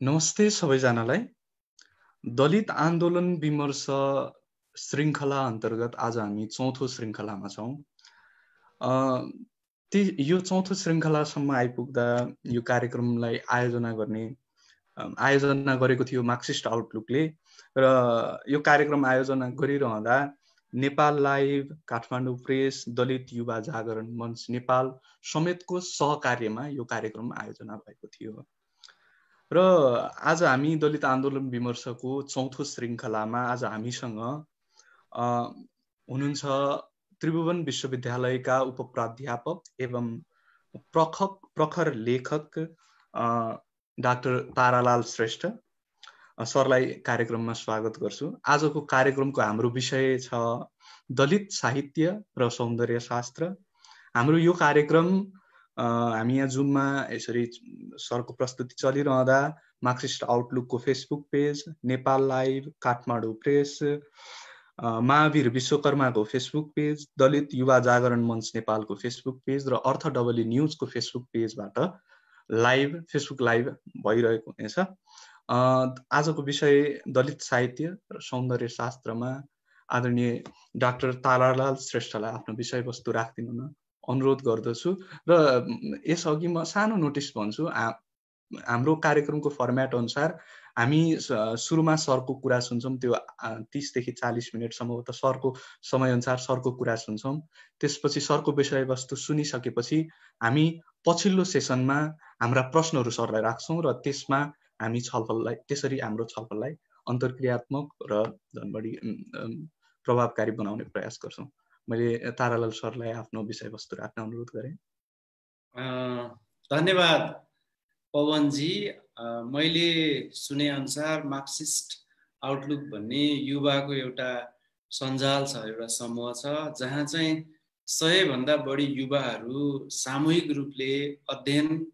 नमस्ते सबैजनालाई। दलित आन्दोलन विमर्श श्रृङ्खला अन्तर्गत आज हामी चौथो श्रृङ्खलामा छौँ। यो चौथो श्रृङ्खलासम्म आइपुग्दा यो कार्यक्रमलाई आयोजना गरेको थियो मार्क्सिस्ट आउटलुकले र यो कार्यक्रम आयोजना गरिरहँदा नेपाल लाइभ, काठमाडौँ प्रेस, दलित युवा जागरण मञ्च नेपाल समेतको सहकार्यमा यो कार्यक्रम आयोजना भएको थियो। र आज हामी दलित आन्दोलन विमर्शको चौथो श्रृङ्खलामा आज हामीसँग हुनुहुन्छ त्रिभुवन विश्वविद्यालयका उपप्राध्यापक एवं प्रखर लेखक डाक्टर तारालाल श्रेष्ठ सरलाई कार्यक्रममा स्वागत गर्छु। आजको कार्यक्रमको हाम्रो विषय छ दलित साहित्य र सौन्दर्य शास्त्र। हाम्रो यो कार्यक्रम हामी यहाँ जुममा यसरी सरको प्रस्तुति चलिरहँदा मार्क्सिस्ट आउटलुकको Facebook page, Nepal live, Kathmandu press, Mahavir विश्वकर्माको फेसबुक पेज, दलित युवा जागरण मञ्च नेपालको फेसबुक पेज र अर्थ डबली न्युजको फेसबुक पेजबाट फेसबुक लाइभ भइरहेको हुनेछ। आजको विषय दलित साहित्य र सौन्दर्य शास्त्रमा आदरणीय डाक्टर तारालाल श्रेष्ठलाई आफ्नो विषयवस्तु राखिदिनु अनुरोध गर्दछु। र यसअघि म सानो नोटिस भन्छु, हाम्रो कार्यक्रमको फर्म्याट अनुसार हामी सुरुमा सरको कुरा सुन्छौँ, त्यो 30 देखि 40 मिनट सम्भवतः सरको समयअनुसार सरको कुरा सुन्छौँ। त्यसपछि सरको विषयवस्तु सुनिसकेपछि हामी पछिल्लो सेसनमा हाम्रा प्रश्नहरू सरलाई राख्छौँ र त्यसमा हामी त्यसरी हाम्रो छलफललाई अन्तर्क्रियात्मक र झन् बढी प्रभावकारी बनाउने प्रयास गर्छौँ। मैले तारालाल सरलाई आफ्नो विषयवस्तु राख्न अनुरोध गरेँ। धन्यवाद पवनजी। मैले सुने अनुसार मार्क्सिस्ट आउटलुक भन्ने युवाको एउटा सञ्जाल छ, एउटा समूह छ, जहाँ चाहिँ 100 भन्दा बढी युवाहरू सामूहिक रूपले अध्ययन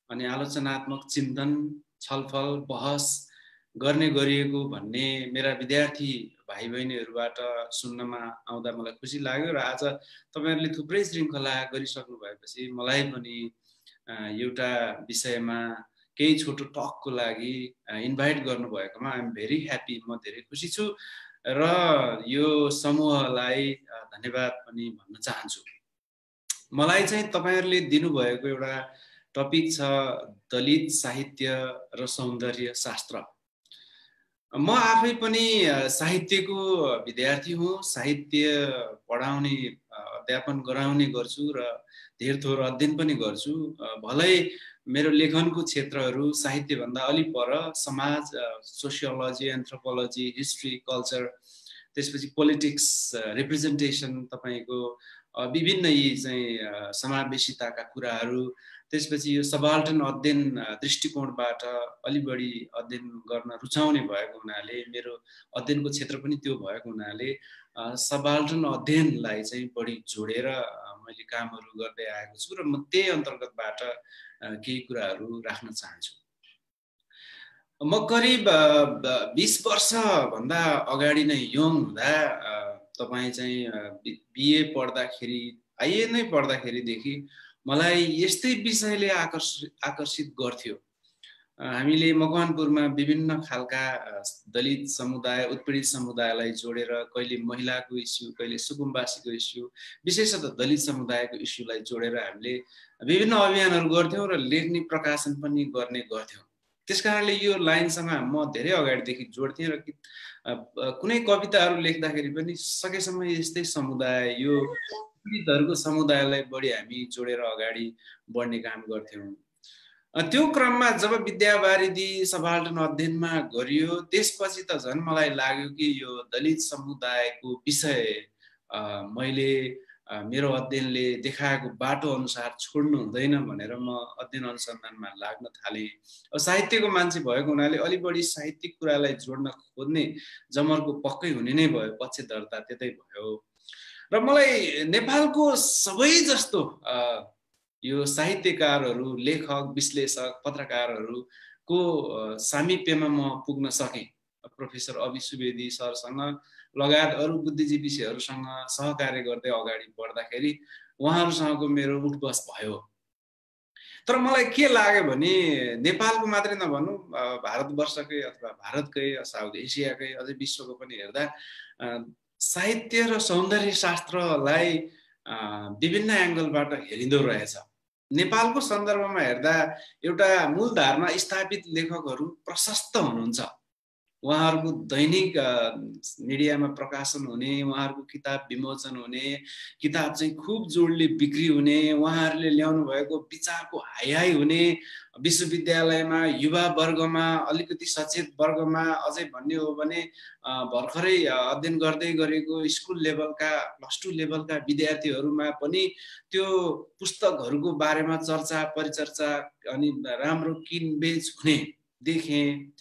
अनि आलोचनात्मक चिन्तन, छलफल, बहस गर्ने गरिएको भन्ने मेरा विद्यार्थी भाइ बहिनीहरूबाट सुन्नमा आउँदा मलाई खुसी लाग्यो। र आज तपाईहरुले थुप्रै श्रृङ्खला गरिसक्नु भएपछि मलाई पनि एउटा विषयमा केही छोटो टकको लागि इन्भाइट गर्नुभएकोमा आइ एम भेरी ह्याप्पी। म धेरै खुसी छु र यो समूहलाई धन्यवाद पनि भन्न चाहन्छु। मलाई चाहिँ तपाईहरुले दिनुभएको एउटा टपिक छ दलित साहित्य र सौन्दर्य शास्त्र। म आफै पनि साहित्यको विद्यार्थी हुँ, साहित्य पढाउने अध्यापन गराउने गर्छु र धेर थोर अध्ययन पनि गर्छु। भलै मेरो लेखनको क्षेत्रहरू साहित्यभन्दा अलि पर समाज, सोसियोलोजी, एन्थ्रोपोलोजी, हिस्ट्री, कल्चर, त्यसपछि पोलिटिक्स, रिप्रेजेन्टेसन, तपाईको विभिन्न यी चाहिँ समावेशिताका कुराहरू, त्यसपछि यो सबाल्टर्न अध्ययन दृष्टिकोणबाट अलि बढी अध्ययन गर्न रुचाउने भएको हुनाले, मेरो अध्ययनको क्षेत्र पनि त्यो भएको हुनाले सबाल्टर्न अध्ययनलाई चाहिँ बढी जोडेर मैले कामहरू गर्दै आएको छु र म त्यही अन्तर्गतबाट केही कुराहरू राख्न चाहन्छु। म करिब 20 वर्ष भन्दा अगाडि नै यङ हुँदा तपाईँ चाहिँ बिए पढ्दाखेरि, आइए नै पढ्दाखेरिदेखि मलाई यस्तै विषयले आकर्षित गर्थ्यो। हामीले मकवानपुरमा विभिन्न खालका दलित समुदाय, उत्पीडित समुदायलाई जोडेर कहिले महिलाको इस्यु, कहिले सुकुम्बासीको इस्यु, विशेषतः दलित समुदायको इस्युलाई जोडेर हामीले विभिन्न अभियानहरू गर्थ्यौँ र लेख्ने प्रकाशन पनि गर्ने गर्थ्यौँ। त्यसकारणले यो लाइनसँग म धेरै अगाडिदेखि जोड्थेँ र कुनै कविताहरू लेख्दाखेरि पनि सकेसम्म यस्तै समुदाय, यो पीडितहरूको समुदायलाई बढी हामी जोडेर अगाडि बढ्ने काम गर्थ्यौँ। त्यो क्रममा जब विद्यावारिधि सबाल्टर्न अध्ययनमा गरियो, त्यसपछि त झन् मलाई लाग्यो कि यो दलित समुदायको विषय मैले मेरो अध्ययनले देखाएको बाटो अनुसार छोड्नु हुँदैन भनेर म अध्ययन अनुसन्धानमा लाग्न थालेँ। साहित्यको मान्छे भएको हुनाले अलि बढी साहित्यिक कुरालाई जोड्न खोज्ने जमर्को पक्कै हुने नै भयो, पक्षधरता त्यतै भयो। र मलाई नेपालको सबै जस्तो यो साहित्यकारहरू, लेखक, विश्लेषक, पत्रकारहरूको सामिप्यमा म पुग्न सकेँ। प्रोफेसर अभि सुवेदी सरसँग लगायत अरू बुद्धिजीवीहरूसँग सहकार्य गर्दै अगाडि बढ्दाखेरि उहाँहरूसँगको मेरो उठबस भयो। तर मलाई के लाग्यो भने नेपालको मात्रै नभनौँ, भारतवर्षकै अथवा भारतकै, साउथ एसियाकै, अझै विश्वको पनि हेर्दा साहित्य र सौन्दर्य शास्त्रलाई विभिन्न एङ्गलबाट हेरिँदो रहेछ। नेपालको सन्दर्भमा हेर्दा एउटा मूलधारमा स्थापित लेखकहरू प्रशस्त हुनुहुन्छ। उहाँहरूको दैनिक मिडियामा प्रकाशन हुने, उहाँहरूको किताब विमोचन हुने, किताब चाहिँ खुब जोडले बिक्री हुने, उहाँहरूले ल्याउनु भएको विचारको हाई हुने, विश्वविद्यालयमा युवा वर्गमा, अलिकति सचेत वर्गमा, अझै भन्ने हो भने भर्खरै अध्ययन गर्दै गरेको स्कुल लेभलका, +2 लेभलका विद्यार्थीहरूमा पनि त्यो पुस्तकहरूको बारेमा चर्चा परिचर्चा अनि राम्रो किनबेच हुने देखेँ।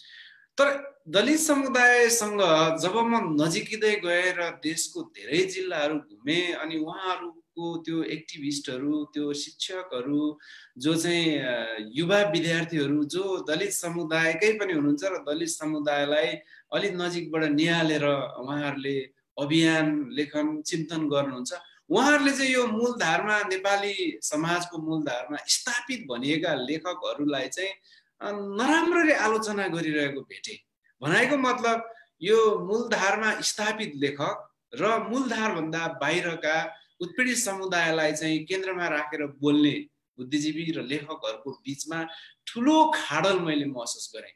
तर दलित समुदायसँग जब म नजिकिँदै गएर देशको धेरै जिल्लाहरू घुमेँ अनि उहाँहरूको त्यो एक्टिभिस्टहरू, त्यो शिक्षकहरू, जो चाहिँ युवा विद्यार्थीहरू जो दलित समुदायकै पनि हुनुहुन्छ र दलित समुदायलाई अलिक नजिकबाट निहालेर उहाँहरूले अभियान लेखन चिन्तन गर्नुहुन्छ, उहाँहरूले चाहिँ यो मूलधारमा, नेपाली समाजको मूलधारमा स्थापित भनिएका लेखकहरूलाई चाहिँ नराम्ररी आलोचना गरिरहेको भेटे। भनाइको मतलब यो मूलधारमा स्थापित लेखक र मूलधारभन्दा बाहिरका उत्पीडित समुदायलाई चाहिँ केन्द्रमा राखेर बोल्ने बुद्धिजीवी र लेखकहरूको बीचमा ठुलो खाडल मैले महसुस गरेँ।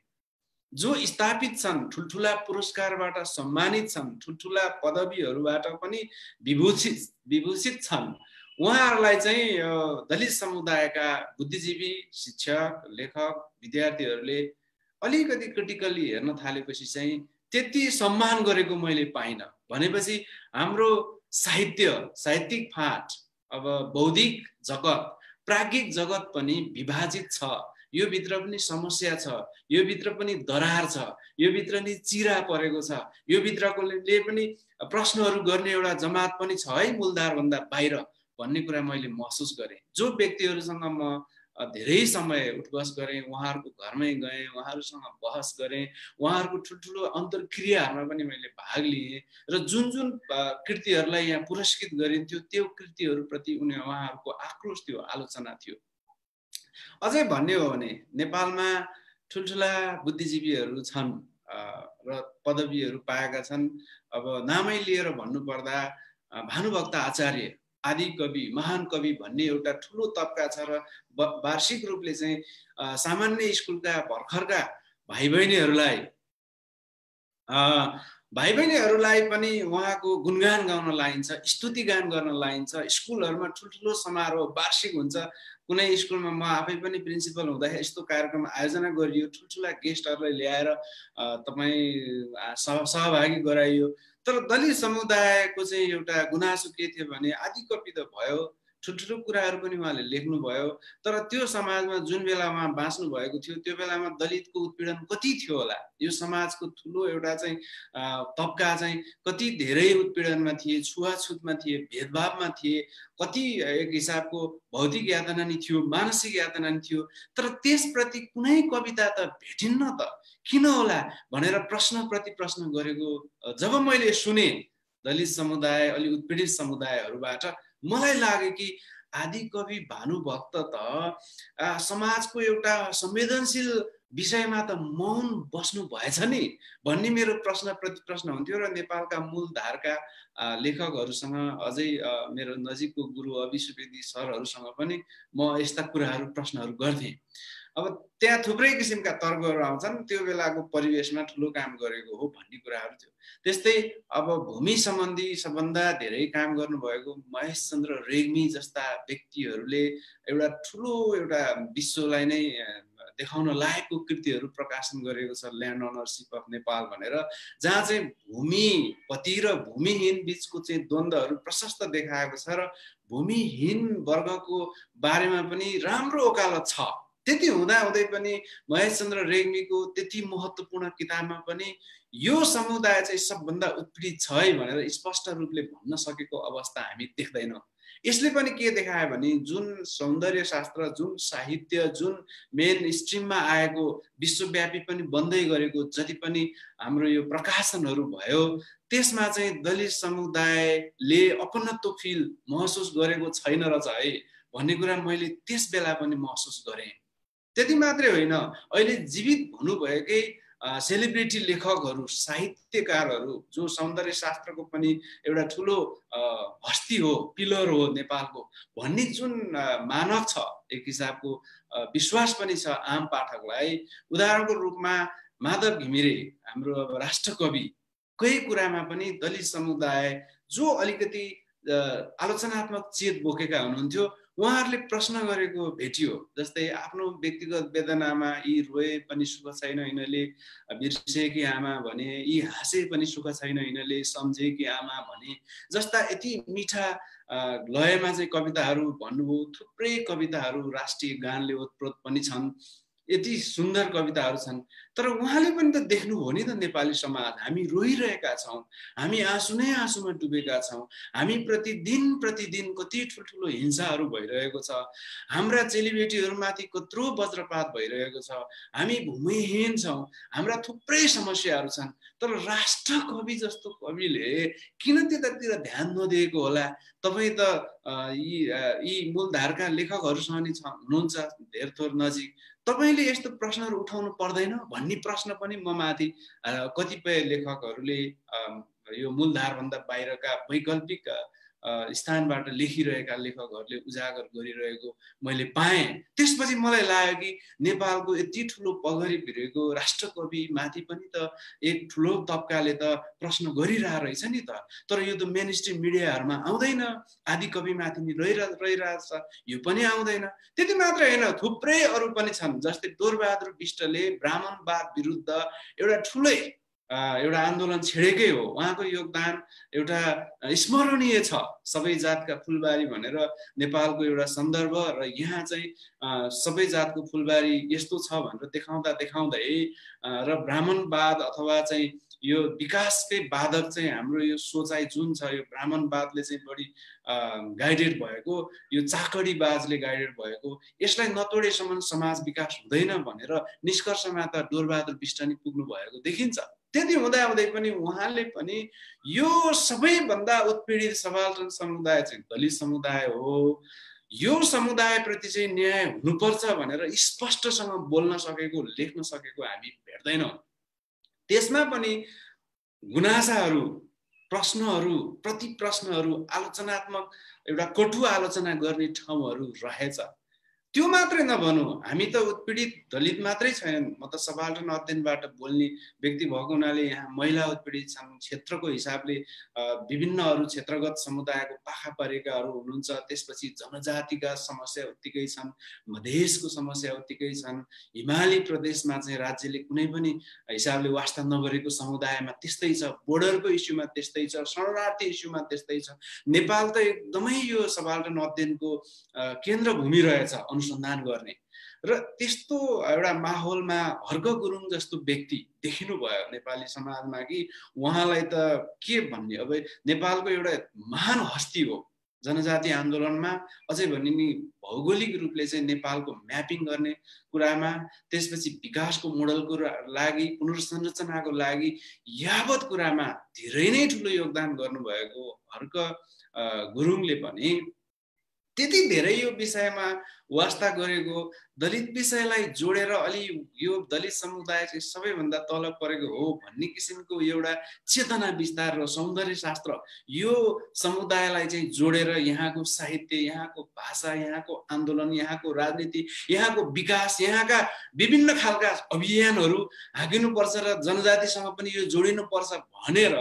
जो स्थापित छन्, ठुल्ठुला पुरस्कारबाट सम्मानित छन्, ठुल्ठुला पदवीहरूबाट पनि विभूषित छन्, उहाँहरूलाई चाहिँ दलित समुदायका बुद्धिजीवी, शिक्षक, लेखक, विद्यार्थीहरूले अलिकति क्रिटिकली हेर्न थालेपछि चाहिँ त्यति सम्मान गरेको मैले पाइनँ। भनेपछि हाम्रो साहित्यिक फाँट, अब बौद्धिक जगत, प्राज्ञिक जगत पनि विभाजित छ। यो भित्र पनि समस्या छ, यो भित्र पनि दरार छ, यो भित्र नि चिरा परेको छ, यो भित्रकोले पनि प्रश्नहरू गर्ने एउटा जमात पनि छ है मूलधारभन्दा बाहिर भन्ने कुरा मैले महसुस गरेँ। जो व्यक्तिहरूसँग म धेरै समय उठबस गरेँ, उहाँहरूको घरमै गएँ, उहाँहरूसँग बहस गरेँ, उहाँहरूको ठुल्ठुलो अन्तर्क्रियाहरूमा पनि मैले भाग लिएँ र जुन जुन कृतिहरूलाई यहाँ पुरस्कृत गरिन्थ्यो त्यो कृतिहरूप्रति उहाँहरूको आक्रोश थियो, आलोचना थियो। अझै भन्ने हो भने नेपालमा ठुल्ठुला बुद्धिजीवीहरू छन् र पदवीहरू पाएका छन्। अब नामै लिएर भन्नुपर्दा भानुभक्त आचार्य, आदि कवि, महान कवि भन्ने एउटा ठुलो तबका छ र वार्षिक रूपले चाहिँ सामान्य स्कुलका भर्खरका भाइ बहिनीहरूलाई पनि उहाँको गुणगान गाउन लाइन्छ, स्तुति गान गर्न लाइन्छ। स्कुलहरूमा ठुल्ठुलो समारोह वार्षिक हुन्छ। कुनै स्कुलमा म आफै पनि प्रिन्सिपल हुँदाखेरि यस्तो कार्यक्रम आयोजना गरियो, ठुल्ठुला गेस्टहरूलाई ल्याएर तपाईँ सहभागी गराइयो। तर दलित समुदायको चाहिँ एउटा गुनासो के थियो भने आदि कवि त भयो, ठुल्ठुलो कुराहरू पनि उहाँले लेख्नुभयो, तर त्यो समाजमा जुन बेला उहाँ बाँच्नु भएको थियो त्यो बेलामा दलितको उत्पीडन कति थियो होला, यो समाजको ठुलो एउटा चाहिँ तबका चाहिँ कति धेरै उत्पीडनमा थिए, छुवाछुतमा थिए, भेदभावमा थिए, कति एक हिसाबको भौतिक यातना नि थियो, मानसिक यातना नि थियो। तर त्यसप्रति कुनै कविता त भेटिन्न त, किन होला भनेर प्रश्नप्रति प्रश्न गरेको जब मैले सुने दलित समुदाय, अलि उत्पीडित समुदायहरूबाट, मलाई लाग्यो कि आदि कवि भानुभक्त त समाजको एउटा संवेदनशील विषयमा त मौन बस्नु भएछ नि भन्ने मेरो प्रश्नप्रति प्रश्न हुन्थ्यो। र नेपालका मूलधारका लेखकहरूसँग, अझै मेरो नजिकको गुरु अभि सुवेदी सरहरूसँग पनि म यस्ता कुराहरू, प्रश्नहरू गर्थेँ। अब त्यहाँ थुप्रै किसिमका तर्कहरू आउँछन्, त्यो बेलाको परिवेशमा ठुलो काम गरेको हो भन्ने कुराहरू थियो। त्यस्तै अब भूमि सम्बन्धी सबभन्दा धेरै काम गर्नुभएको महेशचन्द्र रेग्मी जस्ता व्यक्तिहरूले एउटा ठुलो एउटा विश्वलाई नै देखाउन लायकको कृतिहरू प्रकाशन गरेको छ, ल्यान्ड ओनरसिप अफ नेपाल भनेर, जहाँ चाहिँ भूमिपति र भूमिहीन बिचको चाहिँ द्वन्द्वहरू प्रशस्त देखाएको छ र भूमिहीन वर्गको बारेमा पनि राम्रो वकालत छ। त्यति हुँदाहुँदै पनि महेशचन्द्र रेग्मीको त्यति महत्त्वपूर्ण किताबमा पनि यो समुदाय चाहिँ सबभन्दा उत्पीडित छ है भनेर स्पष्ट रूपले भन्न सकेको अवस्था हामी देख्दैनौँ। यसले पनि के देखायो भने जुन सौन्दर्य शास्त्र, जुन साहित्य, जुन मेन स्ट्रिममा आएको, विश्वव्यापी पनि बन्दै गरेको जति पनि हाम्रो यो प्रकाशनहरू भयो, त्यसमा चाहिँ दलित समुदायले अपनत्व फिल महसुस गरेको छैन रहेछ है भन्ने कुरा मैले त्यस बेला पनि महसुस गरेँ। त्यति मात्रै होइन, अहिले जीवित हुनुभएकै सेलिब्रिटी लेखकहरू, साहित्यकारहरू, जो सौन्दर्य शास्त्रको पनि एउटा ठुलो हस्ती हो, पिलर हो नेपालको भन्ने जुन मानक छ, एक हिसाबको विश्वास पनि छ आम पाठकलाई। उदाहरणको रूपमा माधव घिमिरे, हाम्रो राष्ट्रकवि, कोही कुरामा पनि दलित समुदाय जो अलिकति आलोचनात्मक चेत बोकेका हुनुहुन्थ्यो, उहाँहरूले प्रश्न गरेको भेटियो। जस्तै आफ्नो व्यक्तिगत वेदनामा यी रोए पनि सुख छैन यिनले, बिर्सेकी आमा भने, यी हाँसे पनि सुख छैन यिनले, सम्झेकी आमा भने जस्ता यति मिठा लयमा चाहिँ कविताहरू भन्नुभयो। थुप्रै कविताहरू राष्ट्रिय गानले ओतप्रोत पनि छन्, यति सुन्दर कविताहरू छन्। तर उहाँले पनि त देख्नु हो नि त, नेपाली समाज हामी रोइरहेका छौँ, हामी आँसु नै आँसुमा डुबेका छौँ, हामी प्रतिदिन कति ठुल्ठुलो हिंसाहरू भइरहेको छ, हाम्रा चेलीबेटीहरूमाथि कत्रो वज्रपात भइरहेको छ, हामी भूमिहीन छौँ, हाम्रा थुप्रै समस्याहरू छन्। तर राष्ट्रकवि जस्तो कविले किन त्यतातिर ध्यान नदिएको होला? तपाईँ त यी मूलधारका लेखकहरूसँग नि हुनुहुन्छ धेर थोर नजिक, तपाईले यस्तो प्रश्नहरू उठाउनु पर्दैन भन्ने प्रश्न पनि म माथि कतिपय लेखकहरूले यो मूलधारभन्दा बाहिरका वैकल्पिक स्थानबाट लेखिरहेका लेखकहरूले उजागर गरिरहेको मैले पाएँ। त्यसपछि मलाई लाग्यो कि नेपालको यति ठुलो पगरी भिरेको राष्ट्रकवि माथि पनि त एक ठुलो तबकाले त प्रश्न गरिरहेको रहेछ नि त। तर यो त मेन स्ट्रिम मिडियाहरूमा आउँदैन, आदि कवि माथि नि रहिरहेछ, यो पनि आउँदैन। त्यति मात्र होइन, थुप्रै अरू पनि छन्। जस्तै डोरबहादुर बिष्टले ब्राह्मणवाद विरुद्ध एउटा ठुलै एउटा आन्दोलन छेडेकै हो। उहाँको योगदान एउटा स्मरणीय छ। सबै जातका फुलबारी भनेर नेपालको एउटा सन्दर्भ र यहाँ चाहिँ सबै जातको फुलबारी यस्तो छ भनेर देखाउँदै र ब्राह्मणवाद अथवा चाहिँ यो विकासकै बाधक चाहिँ हाम्रो यो सोचाइ जुन छ, यो ब्राह्मणवादले चाहिँ बढी गाइडेड भएको, यो चाकडीबाजले गाइडेड भएको, यसलाई नतोडेसम्म समाज विकास हुँदैन भनेर निष्कर्षमा त डोरबहादुर बिष्ट नि पुग्नु भएको देखिन्छ। त्यति हुँदाहुँदै पनि उहाँले पनि यो सबैभन्दा उत्पीडित सबाल्टर्न समुदाय चाहिँ दलित समुदाय हो, यो समुदायप्रति चाहिँ न्याय हुनुपर्छ भनेर स्पष्टसँग बोल्न सकेको, लेख्न सकेको हामी भेट्दैनौँ। त्यसमा पनि गुनासाहरू, प्रश्नहरू, प्रति प्रश्नहरू, आलोचनात्मक एउटा कटु आलोचना गर्ने ठाउँहरू रहेछ। त्यो मात्रै नभनौँ, हामी त उत्पीडित दलित मात्रै छैनन्। म त सबाल्टर्न अध्ययनबाट बोल्ने व्यक्ति भएको हुनाले यहाँ महिला उत्पीडित छन्, क्षेत्रको हिसाबले विभिन्न अरू क्षेत्रगत समुदायको पाखा परेकाहरू हुनुहुन्छ। त्यसपछि जनजातिका समस्या उत्तिकै छन्, मधेसको समस्या उत्तिकै छन्, हिमाली प्रदेशमा चाहिँ राज्यले कुनै पनि हिसाबले वास्ता नगरेको समुदायमा त्यस्तै छ, बोर्डरको इस्युमा त्यस्तै छ, शरणार्थी इस्युमा त्यस्तै छ। नेपाल त एकदमै यो सबाल्टर्न अध्ययनको केन्द्रभूमि रहेछ अनुसन्धान गर्ने। र त्यस्तो एउटा माहौलमा हर्क गुरुङ जस्तो व्यक्ति देखिनु भयो नेपाली समाजमा कि उहाँलाई त के भन्ने, अब नेपालको एउटा महान हस्ती हो जनजाति आन्दोलनमा, अझै भने नि भौगोलिक रूपले चाहिँ नेपालको म्यापिङ गर्ने कुरामा, त्यसपछि विकासको मोडलको लागि, पुनर्संरचनाको लागि यावत कुरामा धेरै नै ठुलो योगदान गर्नुभएको हर्क गुरुङले पनि त्यति धेरै यो विषयमा वास्ता गरेको, दलित विषयलाई जोडेर अलि यो दलित समुदाय चाहिँ सबैभन्दा तल परेको हो भन्ने किसिमको एउटा चेतना विस्तार र सौन्दर्य शास्त्र यो समुदायलाई चाहिँ जोडेर यहाँको साहित्य, यहाँको भाषा, यहाँको आन्दोलन, यहाँको राजनीति, यहाँको विकास, यहाँका विभिन्न खालका अभियानहरू हाकिनुपर्छ र जनजातिसँग पनि यो जोडिनुपर्छ भनेर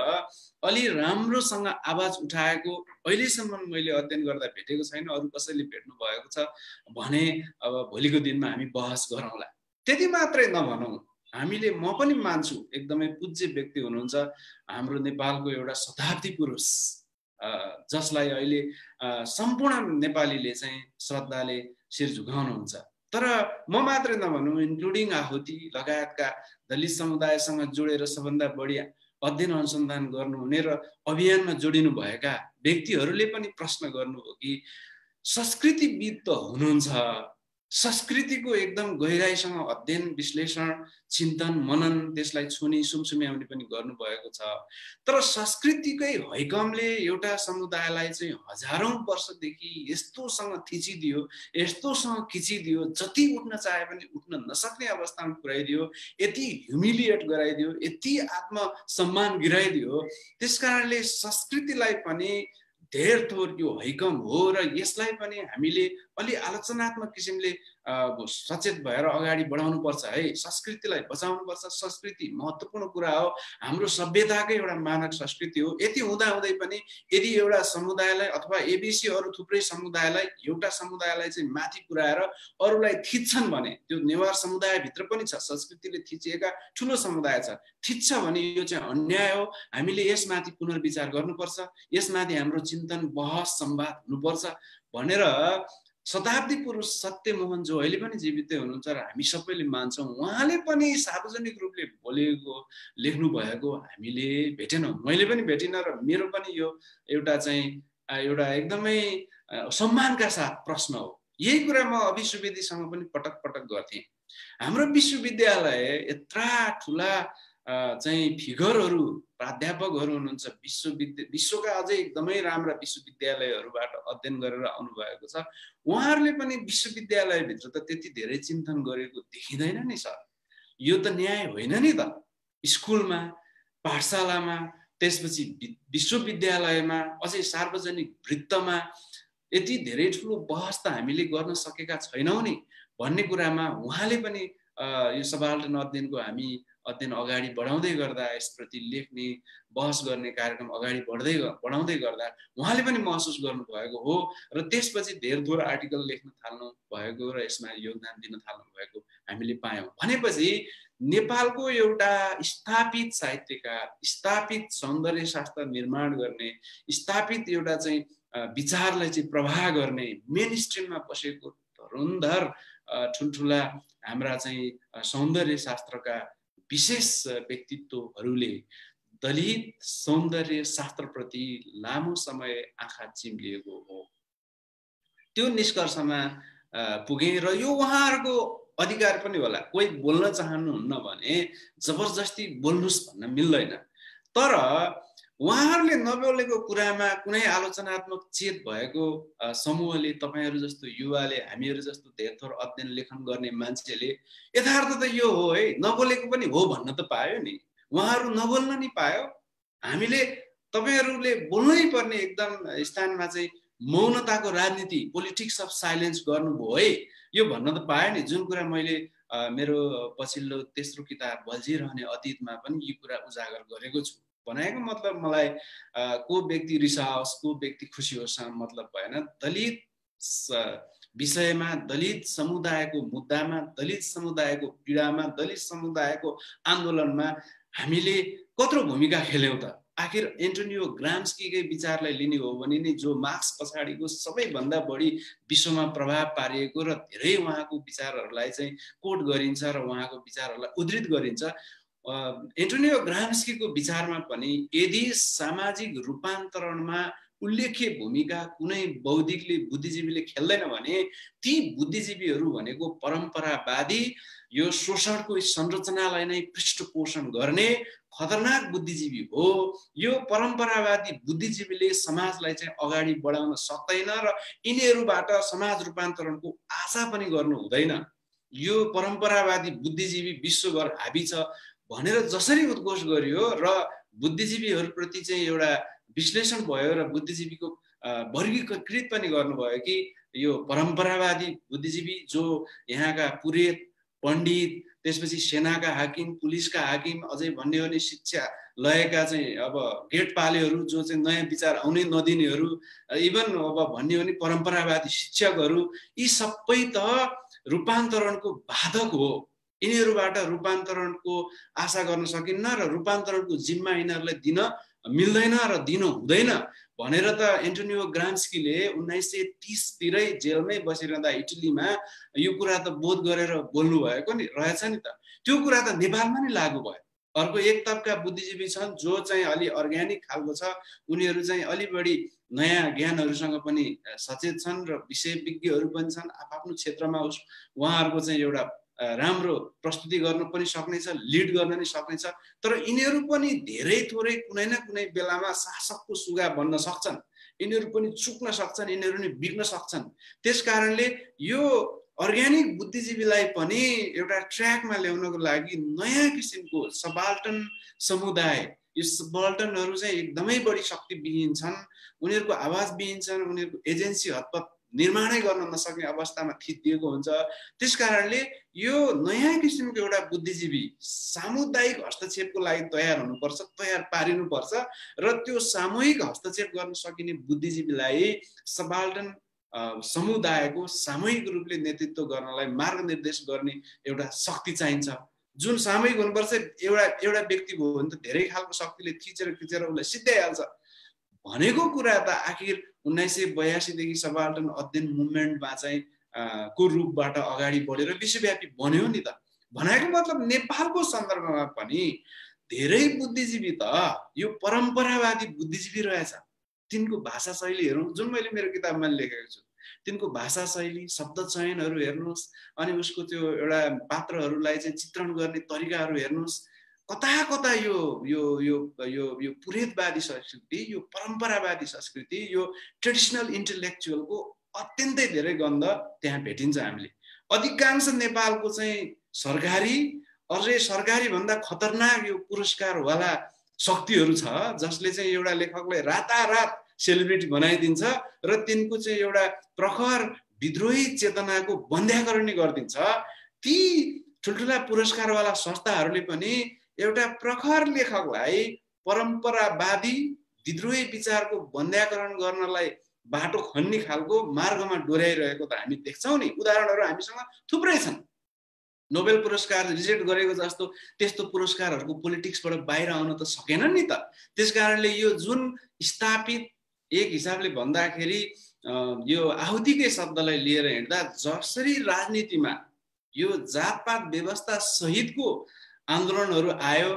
अलि राम्रोसँग आवाज उठाएको अहिलेसम्म मैले अध्ययन गर्दा भेटेको छैन। अरू कसैले भेट्नु भएको छ भने अब भोलिको दिनमा हामी बहस गरौँला। त्यति मात्रै नभनौँ, हामीले, म पनि मान्छु, एकदमै पूज्य व्यक्ति हुनुहुन्छ हाम्रो नेपालको एउटा शताब्दी पुरुष, जसलाई अहिले सम्पूर्ण नेपालीले चाहिँ श्रद्धाले शिर झुकाउनुहुन्छ। तर म मात्रै नभनौँ, इन्क्लुडिङ आहुति लगायतका दलित समुदायसँग जोडेर सबभन्दा बढी अध्ययन अनुसन्धान गर्नुहुने र अभियानमा जोडिनु भएका व्यक्तिहरूले पनि प्रश्न गर्नुभयो कि संस्कृतिविद त हुनुहुन्छ, संस्कृतिको एकदम गहिराइसँग अध्ययन विश्लेषण चिन्तन मनन त्यसलाई छुनी सुमसुम्याउने पनि गर्नुभएको छ। तर संस्कृतिकै हैकमले एउटा समुदायलाई चाहिँ हजारौं वर्षदेखि यस्तोसँग थिचिदियो, यस्तोसँग खिचिदियो, जति उठ्न चाहे पनि उठ्न नसक्ने अवस्थामा पुर्याइदियो, यति ह्युमिलिएट गराइदियो, यति आत्मसम्मान गिराइदियो। त्यसकारणले संस्कृतिलाई पनि धेर थोर यो हैकम हो र यसलाई पनि हामीले अलि आलोचनात्मक किसिमले सचेत भएर अगाडि बढाउनु पर्छ है। संस्कृतिलाई बचाउनु पर्छ। संस्कृति महत्त्वपूर्ण कुरा हो, हाम्रो सभ्यताकै एउटा मानक संस्कृति हो। यति हुँदाहुँदै पनि यदि एउटा समुदायलाई अथवा एबीसी अरू थुप्रै समुदायलाई एउटा समुदायलाई चाहिँ माथि पुर्याएर अरूलाई थिच्छन् भने, त्यो नेवार समुदायभित्र पनि छ संस्कृतिले थिचिएका ठुलो समुदाय छ, थिच्छ भने यो चाहिँ अन्याय हो। हामीले यसमाथि पुनर्विचार गर्नुपर्छ, यसमाथि हाम्रो चिन्तन बहस संवाद हुनुपर्छ भनेर शताब्दी पुरुष सत्यमोहन जो अहिले पनि जीवितै हुनुहुन्छ र हामी सबैले मान्छौँ, उहाँले पनि सार्वजनिक रूपले बोलेको लेख्नु भएको हामीले भेटेनौँ। मैले पनि भेटिनँ र मेरो पनि यो एउटा चाहिँ एउटा एकदमै सम्मानका साथ प्रश्न हो। यही कुरा म अभि सुवेदीसँग पनि पटक पटक गर्थेँ। हाम्रो विश्वविद्यालय यत्रा ठुला चाहिँ फिगरहरू प्राध्यापकहरू हुनुहुन्छ, विश्वका अझै एकदमै राम्रा विश्वविद्यालयहरूबाट अध्ययन गरेर आउनुभएको छ। उहाँहरूले पनि विश्वविद्यालयभित्र त त्यति धेरै चिन्तन गरेको देखिँदैन नि सर। यो त न्याय होइन नि त। स्कुलमा, पाठशालामा, त्यसपछि विश्वविद्यालयमा, अझै सार्वजनिक वृत्तमा यति धेरै ठुलो बहस त हामीले गर्न सकेका छैनौँ नि भन्ने कुरामा उहाँले पनि यो सबाल्टर्न अध्ययनको हामी अध्ययन अगाडि बढाउँदै गर्दा, यसप्रति लेख्ने बहस गर्ने कार्यक्रम अगाडि बढाउँदै गर्दा उहाँले पनि महसुस गर्नुभएको हो र त्यसपछि धेर थोर आर्टिकल लेख्न थाल्नु भएको र यसमा योगदान दिन थाल्नु भएको हामीले पायौँ। भनेपछि नेपालको एउटा स्थापित साहित्यकार, स्थापित सौन्दर्य शास्त्र निर्माण गर्ने, स्थापित एउटा चाहिँ विचारलाई चाहिँ प्रवाह गर्ने, मेन स्ट्रिममा बसेको धुरन्धर ठुल्ठुला हाम्रा चाहिँ सौन्दर्य शास्त्रका विशेष व्यक्तित्वहरूले दलित सौन्दर्य शास्त्रप्रति लामो समय आँखा चिम्लिएको हो। त्यो निष्कर्षमा पुगे र यो उहाँहरूको अधिकार पनि होला। कोही बोल्न चाहनुहुन्न भने जबरजस्ती बोल्नुस् भन्न मिल्दैन। तर उहाँहरूले नबोलेको कुरामा कुनै आलोचनात्मक चेत भएको समूहले, तपाईहरू जस्तो युवाले, हामीहरू जस्तो धेर थोर अध्ययन लेखन गर्ने मान्छेले यथार्थ त यो हो है, नबोलेको पनि हो भन्न त पायो नि। उहाँहरू नबोल्न नि पायो। हामीले तपाईहरूले बोल्नै पर्ने एकदम स्थानमा चाहिँ मौनताको राजनीति, पोलिटिक्स अफ साइलेन्स गर्नुभयो है, यो भन्न त पायो नि। जुन कुरा मैले मेरो पछिल्लो तेस्रो किताब बल्झिरहने अतीतमा पनि यो कुरा उजागर गरेको छु। भनेको मतलब मलाई को व्यक्ति रिसाओस्, को व्यक्ति खुसी होस् मतलब भएन। दलित विषयमा, दलित समुदायको मुद्दामा, दलित समुदायको पीडामा, दलित समुदायको आन्दोलनमा हामीले कत्रो भूमिका खेल्यौँ त। आखिर एन्टोनियो ग्राम्स्कीकै विचारलाई लिने हो भने नि, जो मार्क्स पछाडिको सबैभन्दा बढी विश्वमा प्रभाव पारिएको र धेरै उहाँको विचारहरूलाई चाहिँ कोट गरिन्छ र उहाँको विचारहरूलाई उद्धृत गरिन्छ, एन्टोनियो ग्राम्स्कीको विचारमा पनि यदि सामाजिक रूपान्तरणमा उल्लेख्य भूमिका कुनै बौद्धिकले, बुद्धिजीवीले खेल्दैन भने ती बुद्धिजीवीहरू भनेको परम्परावादी, यो शोषणको संरचनालाई नै पृष्ठपोषण गर्ने खतरनाक बुद्धिजीवी हो। यो परम्परावादी बुद्धिजीवीले समाजलाई चाहिँ अगाडि बढाउन सक्दैन र यिनीहरूबाट समाज रूपान्तरणको आशा पनि गर्नु हुँदैन। यो परम्परावादी बुद्धिजीवी विश्वभर हाबी छ भनेर जसरी उद्घोष गरियो र बुद्धिजीवीहरूप्रति चाहिँ एउटा विश्लेषण भयो र बुद्धिजीवीको वर्गीकृत पनि गर्नुभयो कि यो परम्परावादी बुद्धिजीवी जो यहाँका पुरेत, पण्डित, त्यसपछि सेनाका हाकिम, पुलिसका हाकिम, अझै भन्ने हो भने शिक्षा लयका चाहिँ अब गेटपालेहरू जो चाहिँ नयाँ विचार आउनै नदिनेहरू, इभन अब भन्ने हो भने परम्परावादी शिक्षकहरू, यी सबै त रूपान्तरणको बाधक हो। यिनीहरूबाट रूपान्तरणको आशा गर्न सकिन्न र रूपान्तरणको जिम्मा यिनीहरूलाई दिन मिल्दैन र दिनु हुँदैन भनेर त एन्टोनियो ग्राम्स्कीले 1930 तिरै जेलमै बसिरहँदा इटलीमा यो कुरा त बोध गरेर बोल्नु भएको नि रहेछ नि त। त्यो कुरा त नेपालमा नि लागू भयो। अर्को एक तबका बुद्धिजीवी छन् जो चाहिँ अलि अर्ग्यानिक खालको छ, उनीहरू चाहिँ अलि बढी नयाँ ज्ञानहरूसँग पनि सचेत छन् र विषयविज्ञहरू पनि छन्, आफ्नो क्षेत्रमा उहाँहरूको चाहिँ एउटा राम्रो प्रस्तुति गर्न पनि सक्नेछ, लिड गर्न पनि सक्नेछ। तर यिनीहरू पनि धेरै थोरै कुनै न कुनै बेलामा शासकको सुगा बन्न सक्छन्, यिनीहरू पनि चुक्न सक्छन्, यिनीहरू पनि बिग्न सक्छन्। त्यसकारणले यो अर्ग्यानिक बुद्धिजीवीलाई पनि एउटा ट्र्याकमा ल्याउनको लागि नयाँ किसिमको सबाल्टन समुदाय, यो सबाल्टनहरू चाहिँ एकदमै बढी शक्तिविहीन छन्, उनीहरूको आवाजविहीन छन्, उनीहरूको एजेन्सी हतपत निर्माणै गर्न नसक्ने अवस्थामा थिचिएको हुन्छ। त्यसकारणले यो नयाँ किसिमको एउटा बुद्धिजीवी सामुदायिक हस्तक्षेपको लागि तयार हुनुपर्छ, तयार पारिनुपर्छ र त्यो सामूहिक हस्तक्षेप गर्न सकिने बुद्धिजीवीलाई सबाल्टन समुदायको सामूहिक रूपले नेतृत्व गर्नलाई मार्गनिर्देश गर्ने एउटा शक्ति चाहिन्छ, जुन सामूहिक हुनुपर्छ। एउटा व्यक्ति भयो भने त धेरै खालको शक्तिले खिचेर उसलाई सिद्ध्याइहाल्छ भनेको कुरा त आखिर 1982 देखि सबाल्टन अध्ययन मुभमेन्टमा चाहिँ को रूपबाट अगाडि बढेर विश्वव्यापी बन्यो नि त। भनेको मतलब नेपालको सन्दर्भमा पनि धेरै बुद्धिजीवी त यो परम्परावादी बुद्धिजीवी रहेछ। तिनको भाषा शैली हेर्नु, जुन मैले मेरो किताबमा लेखेको छु, तिनको भाषा शैली, शब्द चयनहरू हेर्नुहोस्, अनि उसको त्यो एउटा पात्रहरूलाई चाहिँ चित्रण गर्ने तरिकाहरू हेर्नुहोस्, कता कता यो यो यो यो यो पुरेतवादी संस्कृति, यो परम्परावादी संस्कृति, यो ट्रेडिसनल इन्टेलेक्चुअलको अत्यन्तै धेरै गन्ध त्यहाँ भेटिन्छ हामीले। अधिकांश नेपालको चाहिँ सरकारी, अझै सरकारी भन्दा खतरनाक यो पुरस्कारवाला शक्तिहरू छ, जसले चाहिँ एउटा लेखकलाई रातारात सेलिब्रिटी बनाइदिन्छ र तिनको चाहिँ एउटा प्रखर विद्रोही चेतनाको बन्ध्याकरण गरिदिन्छ। ती ठुल्ठुला पुरस्कारवाला संस्थाहरूले पनि एउटा प्रखर लेखकलाई परम्परावादी विद्रोही विचारको बन्ध्याकरण गर्नलाई बाटो खन्ने खालको मार्गमा डोर्याइरहेको त हामी देख्छौँ नि। उदाहरणहरू हामीसँग थुप्रै छन्। नोबेल पुरस्कार रिजेक्ट गरेको जस्तो त्यस्तो पुरस्कारहरूको पोलिटिक्सबाट बाहिर आउन त सकेन नि त। त्यसकारणले यो जुन स्थापित एक हिसाबले भन्दाखेरि यो आहुतिकै शब्दलाई लिएर हिँड्दा जसरी राजनीतिमा यो जातपात व्यवस्था सहितको आन्दोलनहरू आयो,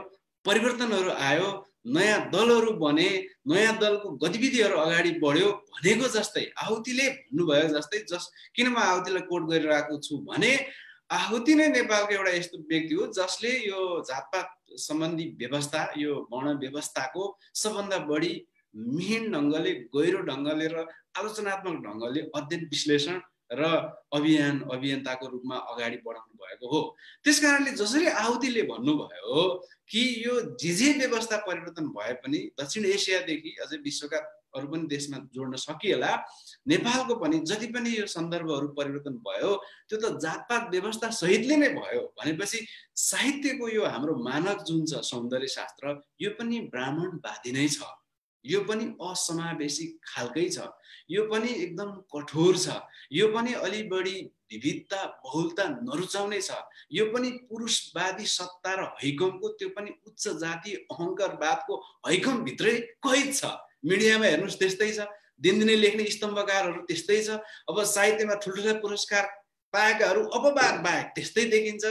परिवर्तनहरू आयो, नयाँ दलहरू बने, नयाँ दलको गतिविधिहरू अगाडि बढ्यो भनेको जस्तै आहुतिले भन्नुभयो जस्तै, किन म आहुतिलाई कोट गरिरहेको छु भने आहुति नै नेपालको एउटा यस्तो व्यक्ति हो जसले यो जातपात सम्बन्धी व्यवस्था, यो वर्ण व्यवस्थाको सबभन्दा बढी मिहिन ढङ्गले, गहिरो ढङ्गले र आलोचनात्मक ढङ्गले अध्ययन विश्लेषण र अभियन्ताको रूपमा अगाडि बढाउनु भएको हो। त्यसकारणले जसरी आहुतिले भन्नुभयो कि यो जे व्यवस्था परिवर्तन भए पनि दक्षिण एसियादेखि अझै विश्वका अरू पनि देशमा जोड्न सकिएला, नेपालको पनि जति पनि यो सन्दर्भहरू परिवर्तन भयो त्यो त जातपात व्यवस्था सहितले नै भयो भनेपछि साहित्यको यो हाम्रो मानक जुन छ सौन्दर्य शास्त्र, यो पनि ब्राह्मणवादी नै छ, यो पनि असमावेशी खालकै छ, यो पनि एकदम कठोर छ, यो पनि अलि बढी विविधता बहुलता नरुचाउने छ, यो पनि पुरुषवादी सत्ता र हैकमको, त्यो पनि उच्च जातीय अहङ्कारवादको हैकम भित्रै कैद छ। मिडियामा हेर्नुहोस् त्यस्तै छ, दिनदिनै लेख्ने स्तम्भकारहरू त्यस्तै छ। अब साहित्यमा ठुल्ठुला पुरस्कार पाएकाहरू अपवाद बाहेक त्यस्तै देखिन्छ।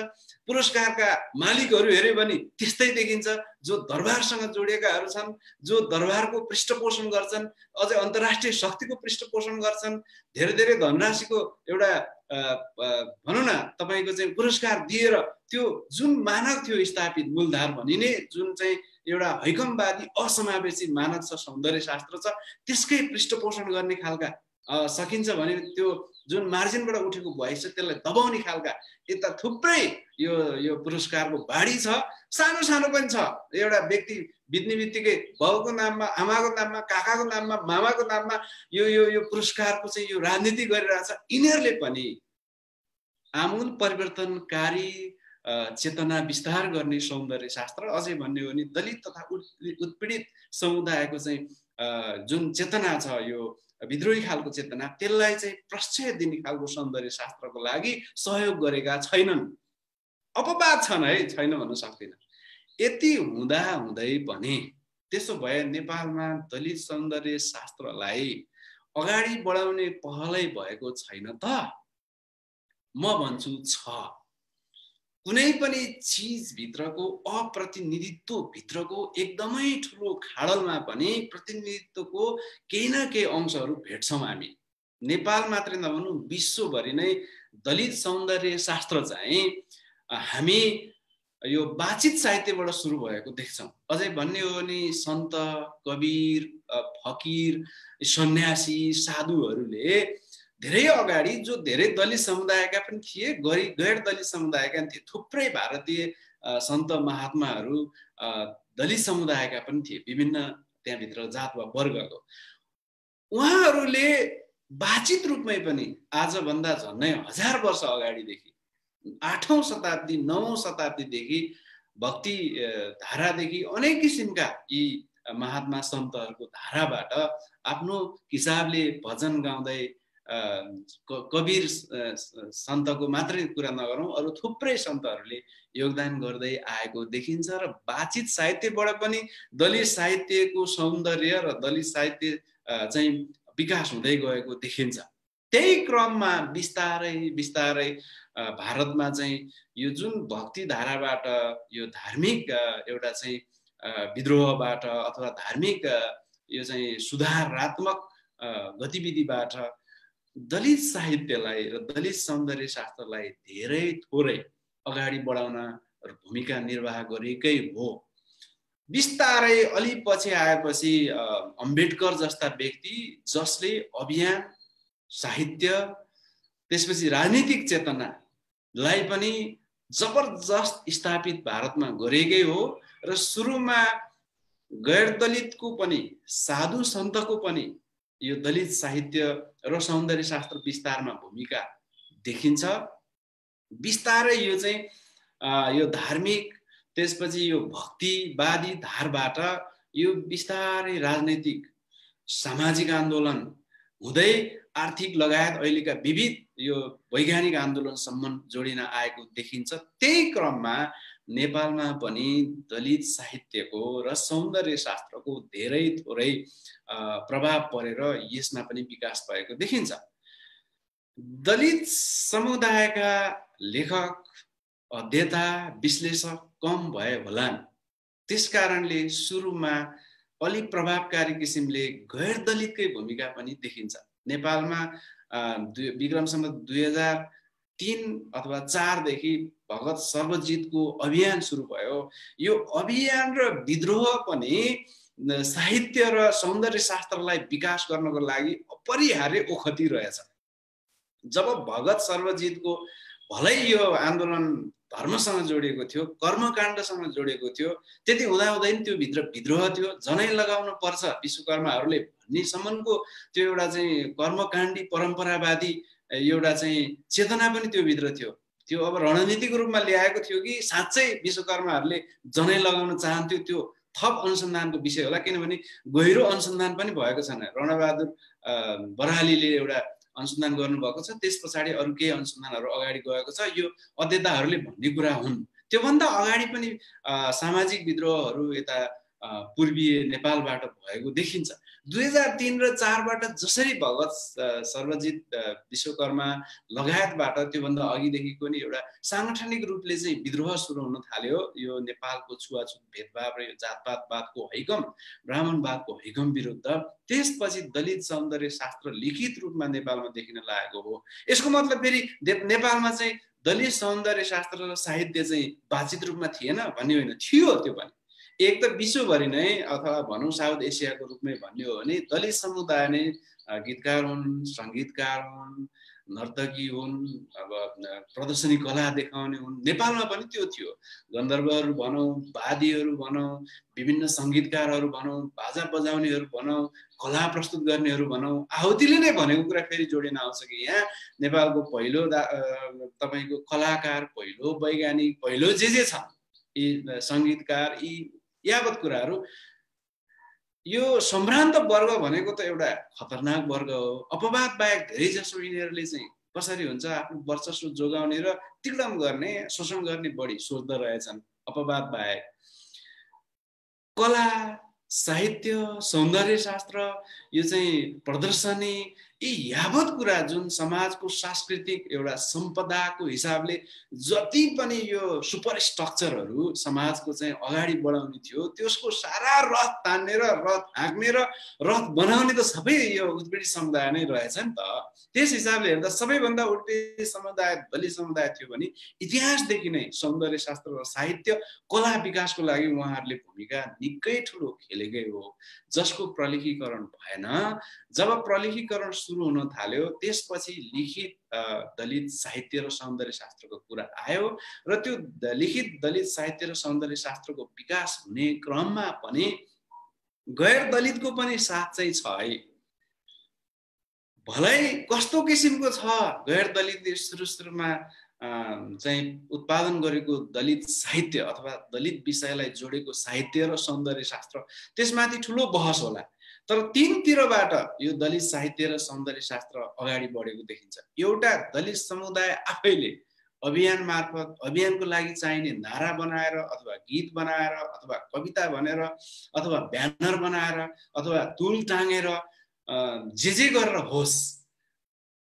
पुरस्कारका मालिकहरू हेऱ्यो भने त्यस्तै देखिन्छ। जो दरबारसँग जोडिएकाहरू छन्, जो दरबारको पृष्ठपोषण गर्छन्, अझै अन्तर्राष्ट्रिय शक्तिको पृष्ठपोषण गर्छन्, धेरै धेरै धनराशिको एउटा भनौँ न तपाईँको चाहिँ पुरस्कार दिएर त्यो जुन मानक थियो स्थापित मूलधार भनिने, जुन चाहिँ एउटा हैकमवादी असमावेशी मानक छ, सौन्दर्य शास्त्र छ, त्यसकै पृष्ठपोषण गर्ने खालका सकिन्छ भने त्यो जुन मार्जिनबाट उठेको भोइस छ त्यसलाई दबाउने खालका यता थुप्रै यो पुरस्कारको बाढी छ। सानो सानो पनि छ। एउटा व्यक्ति बित्ने बित्तिकै बाउको नाममा, आमाको नाममा, काकाको नाममा, मामाको नाममा यो पुरस्कारको चाहिँ यो राजनीति गरिरहेछ। यिनीहरूले पनि आमूल परिवर्तनकारी चेतना विस्तार गर्ने सौन्दर्य शास्त्र, अझै भन्ने हो भने दलित तथा उत्पीडित समुदायको चाहिँ जुन चेतना छ, यो विद्रोही खालको चेतना, त्यसलाई चाहिँ प्रश्रय दिने खालको सौन्दर्य शास्त्रको लागि सहयोग गरेका छैनन्। अपवाद छन् है, छैन भन्न सक्दिनँ। यति हुँदा हुँदै पनि त्यसो भए नेपालमा दलित सौन्दर्य शास्त्रलाई अगाडि बढाउने पहलै भएको छैन त? म भन्छु छ। कुनै पनि चिजभित्रको अप्रतिनिधित्वभित्रको एकदमै ठुलो खाडलमा पनि प्रतिनिधित्वको केही न केही अंशहरू भेट्छौँ हामी। नेपाल मात्रै नभनौँ विश्वभरि नै दलित सौन्दर्य शास्त्र चाहिँ हामी यो वाचित साहित्यबाट सुरु भएको देख्छौँ। अझै भन्ने हो भने सन्त, कबीर, फकीर, सन्यासी, साधुहरूले धेरै अगाडि जो धेरै दलित समुदायका पनि थिए, गैर दलित समुदायका पनि थिए, थुप्रै भारतीय सन्त महात्माहरू दलित समुदायका पनि थिए, विभिन्न त्यहाँभित्र जात वा वर्गको। उहाँहरूले वाचित रूपमै पनि आजभन्दा झन्नै 1000 वर्ष अगाडिदेखि 8औं शताब्दी 9औं शताब्दीदेखि भक्ति धारादेखि अनेक किसिमका यी महात्मा सन्तहरूको धाराबाट आफ्नो हिसाबले भजन गाउँदै कबीर सन्तको मात्रै कुरा नगरौँ, अरू थुप्रै सन्तहरूले योगदान गर्दै आएको देखिन्छ र वाचित साहित्यबाट पनि दलित साहित्यको सौन्दर्य र दलित साहित्य चाहिँ विकास हुँदै गएको देखिन्छ। त्यही क्रममा बिस्तारै बिस्तारै भारतमा चाहिँ यो जुन भक्ति धाराबाट यो धार्मिक एउटा चाहिँ विद्रोहबाट अथवा धार्मिक यो चाहिँ सुधारात्मक गतिविधिबाट दलित साहित्यलाई र दलित सौन्दर्य शास्त्रलाई धेरै थोरै अगाडि बढाउन भूमिका निर्वाह गरेकै हो। बिस्तारै अलि पछि आएपछि अम्बेडकर जस्ता व्यक्ति जसले अभियान, साहित्य, त्यसपछि राजनीतिक चेतनालाई पनि जबरजस्त स्थापित भारतमा गरेकै हो र सुरुमा गैर दलितको पनि साधु सन्तको पनि यो दलित साहित्य र सौन्दर्य शास्त्र विस्तारमा भूमिका देखिन्छ। बिस्तारै यो चाहिँ यो धार्मिक, त्यसपछि यो भक्तिवादी धारबाट यो बिस्तारै राजनैतिक सामाजिक आन्दोलन हुँदै आर्थिक लगायत अहिलेका विविध यो वैज्ञानिक आन्दोलनसम्म जोडिन आएको देखिन्छ। त्यही क्रममा नेपालमा पनि दलित साहित्यको र सौन्दर्य शास्त्रको धेरै थोरै प्रभाव परेर यसमा पनि विकास भएको देखिन्छ। दलित समुदायका लेखक, अध्येता, विश्लेषक कम भए होलान्, त्यसकारणले सुरुमा अलिक प्रभावकारी किसिमले गैर दलितकै भूमिका पनि देखिन्छ। नेपालमा विक्रम सम्वत 2003 अथवा 4 देखि भगत सर्वजितको अभियान सुरु भयो। यो अभियान र विद्रोह पनि साहित्य र सौन्दर्य शास्त्रलाई विकास गर्नको लागि अपरिहार्य ओखती रहेछ। जब भगत सर्वजितको भलै यो आन्दोलन धर्मसँग जोडिएको थियो, कर्मकाण्डसँग जोडिएको थियो, त्यति हुँदाहुँदै त्यो भित्र विद्रोह थियो। जनै लगाउनु पर्छ विश्वकर्माहरूले भन्नेसम्मको त्यो एउटा चाहिँ कर्मकाण्डी परम्परावादी एउटा चाहिँ चेतना पनि त्यो भित्र थियो। त्यो अब रणनीतिक रूपमा ल्याएको थियो कि साँच्चै विश्वकर्माहरूले जनै लगाउन चाहन्थ्यो, त्यो थप अनुसन्धानको विषय होला। किनभने गहिरो अनुसन्धान पनि भएको छैन। रणबहादुर बरालीले एउटा अनुसन्धान गर्नुभएको छ, त्यस पछाडि अरू केही अनुसन्धानहरू अगाडि गएको छ। यो अध्येताहरूले भन्ने कुरा हुन्। त्योभन्दा अगाडि पनि सामाजिक विद्रोहहरू यता पूर्वीय नेपालबाट भएको देखिन्छ। 2003 र 4बाट जसरी भगत सर्वजित, विश्वकर्मा लगायतबाट त्योभन्दा अघिदेखिको नि एउटा साङ्गठनिक रूपले चाहिँ विद्रोह सुरु हुन थाल्यो। यो नेपालको छुवाछुत भेदभाव र यो जातपातवादको हैकम, ब्राह्मणवादको हैकम विरुद्ध। त्यसपछि दलित सौन्दर्य शास्त्र लिखित रूपमा नेपालमा देखिन लागेको हो। यसको मतलब फेरि नेपालमा चाहिँ दलित सौन्दर्य शास्त्र र साहित्य चाहिँ वाचित रूपमा थिएन भन्ने होइन, थियो। त्यो पनि एक त विश्वभरि नै अथवा भनौँ साउथ एसियाको रूपमै भन्ने हो भने दलित समुदाय नै गीतकार हुन्, सङ्गीतकार हुन्, नर्तकी हुन्, अब प्रदर्शनी कला देखाउने हुन्। नेपालमा पनि त्यो थियो। गन्धर्वहरू भनौँ, वादीहरू भनौँ, विभिन्न सङ्गीतकारहरू भनौँ, बाजा बजाउनेहरू भनौँ, कला प्रस्तुत गर्नेहरू भनौँ। आहुतिले नै भनेको कुरा फेरि जोडिन आउँछ कि यहाँ नेपालको पहिलो तपाईँको कलाकार, पहिलो वैज्ञानिक, पहिलो जे छन् यी सङ्गीतकार, यी यावत कुराहरू, यो सम्भ्रान्त वर्ग भनेको त एउटा खतरनाक वर्ग हो। अपवाद बाहेक धेरै जसो यिनीहरूले चाहिँ कसरी हुन्छ आफ्नो वर्चस्व जोगाउने र तिग्डम गर्ने, शोषण गर्ने बढी सोच्दो रहेछन्। अपवाद बाहेक कला, साहित्य, सौन्दर्य शास्त्र, यो चाहिँ प्रदर्शनी, यी यावत कुरा जुन समाजको सांस्कृतिक एउटा सम्पदाको हिसाबले जति पनि यो सुपर स्ट्रक्चरहरू समाजको चाहिँ अगाडि बढाउने थियो त्यसको सारा रथ तान्ने र रथ हाँक्ने र रथ बनाउने त सबै यो उत्पीडित समुदाय नै रहेछ नि त। त्यस हिसाबले हेर्दा सबैभन्दा उत्पीडित समुदाय दलित समुदाय थियो भने इतिहासदेखि नै सौन्दर्य शास्त्र र साहित्य कला विकासको लागि उहाँहरूले भूमिका निकै ठुलो खेलेकै हो, जसको प्रलेखीकरण भएन। जब प्रलेखीकरण सुरु हुन थाल्यो त्यसपछि लिखित दलित साहित्य र सौन्दर्य शास्त्रको कुरा आयो र त्यो लिखित दलित साहित्य र सौन्दर्य शास्त्रको विकास हुने क्रममा पनि गैर दलितको पनि साथ चाहिँ छ है। भलै कस्तो किसिमको छ गैर दलितले सुरुमा चाहिँ उत्पादन गरेको दलित साहित्य अथवा दलित विषयलाई जोडेको साहित्य र सौन्दर्य शास्त्र त्यसमाथि ठुलो बहस होला। तर तीनतिरबाट यो दलित साहित्य र सौन्दर्य शास्त्र अगाडि बढेको देखिन्छ। एउटा दलित समुदाय आफैले अभियान मार्फत अभियानको लागि चाहिने नारा बनाएर अथवा गीत बनाएर अथवा कविता भनेर अथवा ब्यानर बनाएर अथवा तुल टाँगेर जे गरेर होस्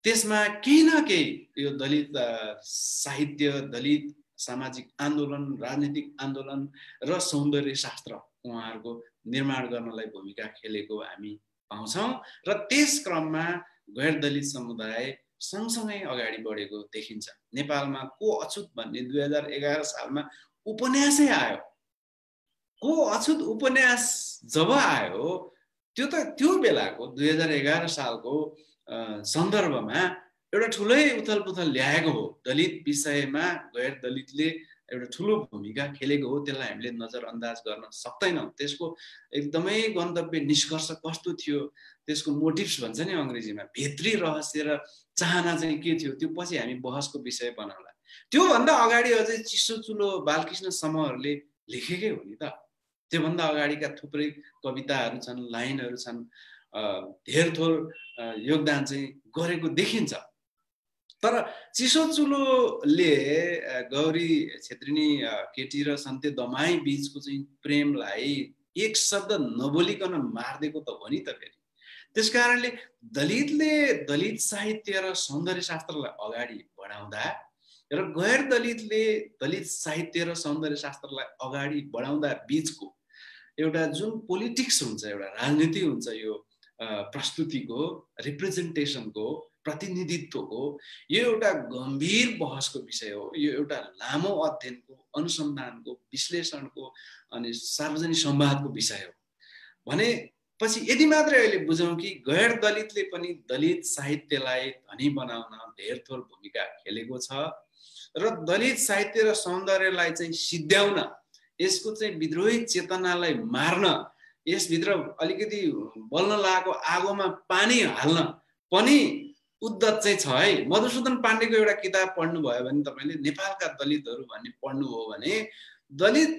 त्यसमा केही न केही यो दलित साहित्य, दलित सामाजिक आन्दोलन, राजनीतिक आन्दोलन र सौन्दर्य शास्त्र उहाँहरूको निर्माण गर्नलाई भूमिका खेलेको हामी पाउँछौँ र त्यस क्रममा गैर दलित समुदाय सँगसँगै अगाडि बढेको देखिन्छ। नेपालमा को अछुत भन्ने 2011 सालमा उपन्यासै आयो। को अछुत उपन्यास जब आयो त्यो बेलाको 2011 सालको सन्दर्भमा एउटा ठुलै उथलपुथल ल्याएको हो। दलित विषयमा गैर दलितले एउटा ठुलो भूमिका खेलेको हो। त्यसलाई हामीले नजरअन्दाज गर्न सक्दैनौँ। त्यसको एकदमै गन्तव्य निष्कर्ष कस्तो थियो, त्यसको मोटिभ्स भन्छ नि अङ्ग्रेजीमा, भित्री रहस्य र चाहना चाहिँ के थियो, त्यो पछि हामी बहसको विषय बनाउला। त्योभन्दा अगाडि अझै चिसो चुलो बालकृष्ण समूहहरूले लेखेकै हो नि त। त्योभन्दा अगाडिका थुप्रै कविताहरू छन्, लाइनहरू छन्, धेर थोर योगदान चाहिँ गरेको देखिन्छ। तर चिसो चुलोले गौरी छेत्रिनी केटी र सन्ते दमाई बीचको चाहिँ प्रेमलाई एक शब्द नबोलिकन मारिदिएको त हो नि त फेरि। त्यसकारणले दलितले दलित साहित्य र सौन्दर्य शास्त्रलाई अगाडि बढाउँदा र गैर दलितले दलित साहित्य र सौन्दर्य शास्त्रलाई अगाडि बढाउँदा बीचको एउटा जुन पोलिटिक्स हुन्छ, एउटा राजनीति हुन्छ, यो प्रस्तुतिको, रिप्रेजेन्टेसनको, प्रतिनिधित्वको, यो एउटा गम्भीर बहसको विषय हो। यो एउटा लामो अध्ययनको, अनुसन्धानको, विश्लेषणको अनि सार्वजनिक संवादको विषय हो। भने पछि यदि मात्रै अहिले बुझौँ कि गैर दलितले पनि दलित साहित्यलाई धनी बनाउन धेर थोर भूमिका खेलेको छ र दलित साहित्य र सौन्दर्यलाई चाहिँ सिद्ध्याउन, यसको चाहिँ विद्रोही चेतनालाई मार्न, यसभित्र अलिकति बल्न लागेको आगोमा पानी हाल्न पनि उद्दत चाहिँ छ है। मधुसूदन पाण्डेको एउटा किताब पढ्नुभयो भने तपाईँले, नेपालका दलितहरू भन्ने पढ्नुभयो भने, दलित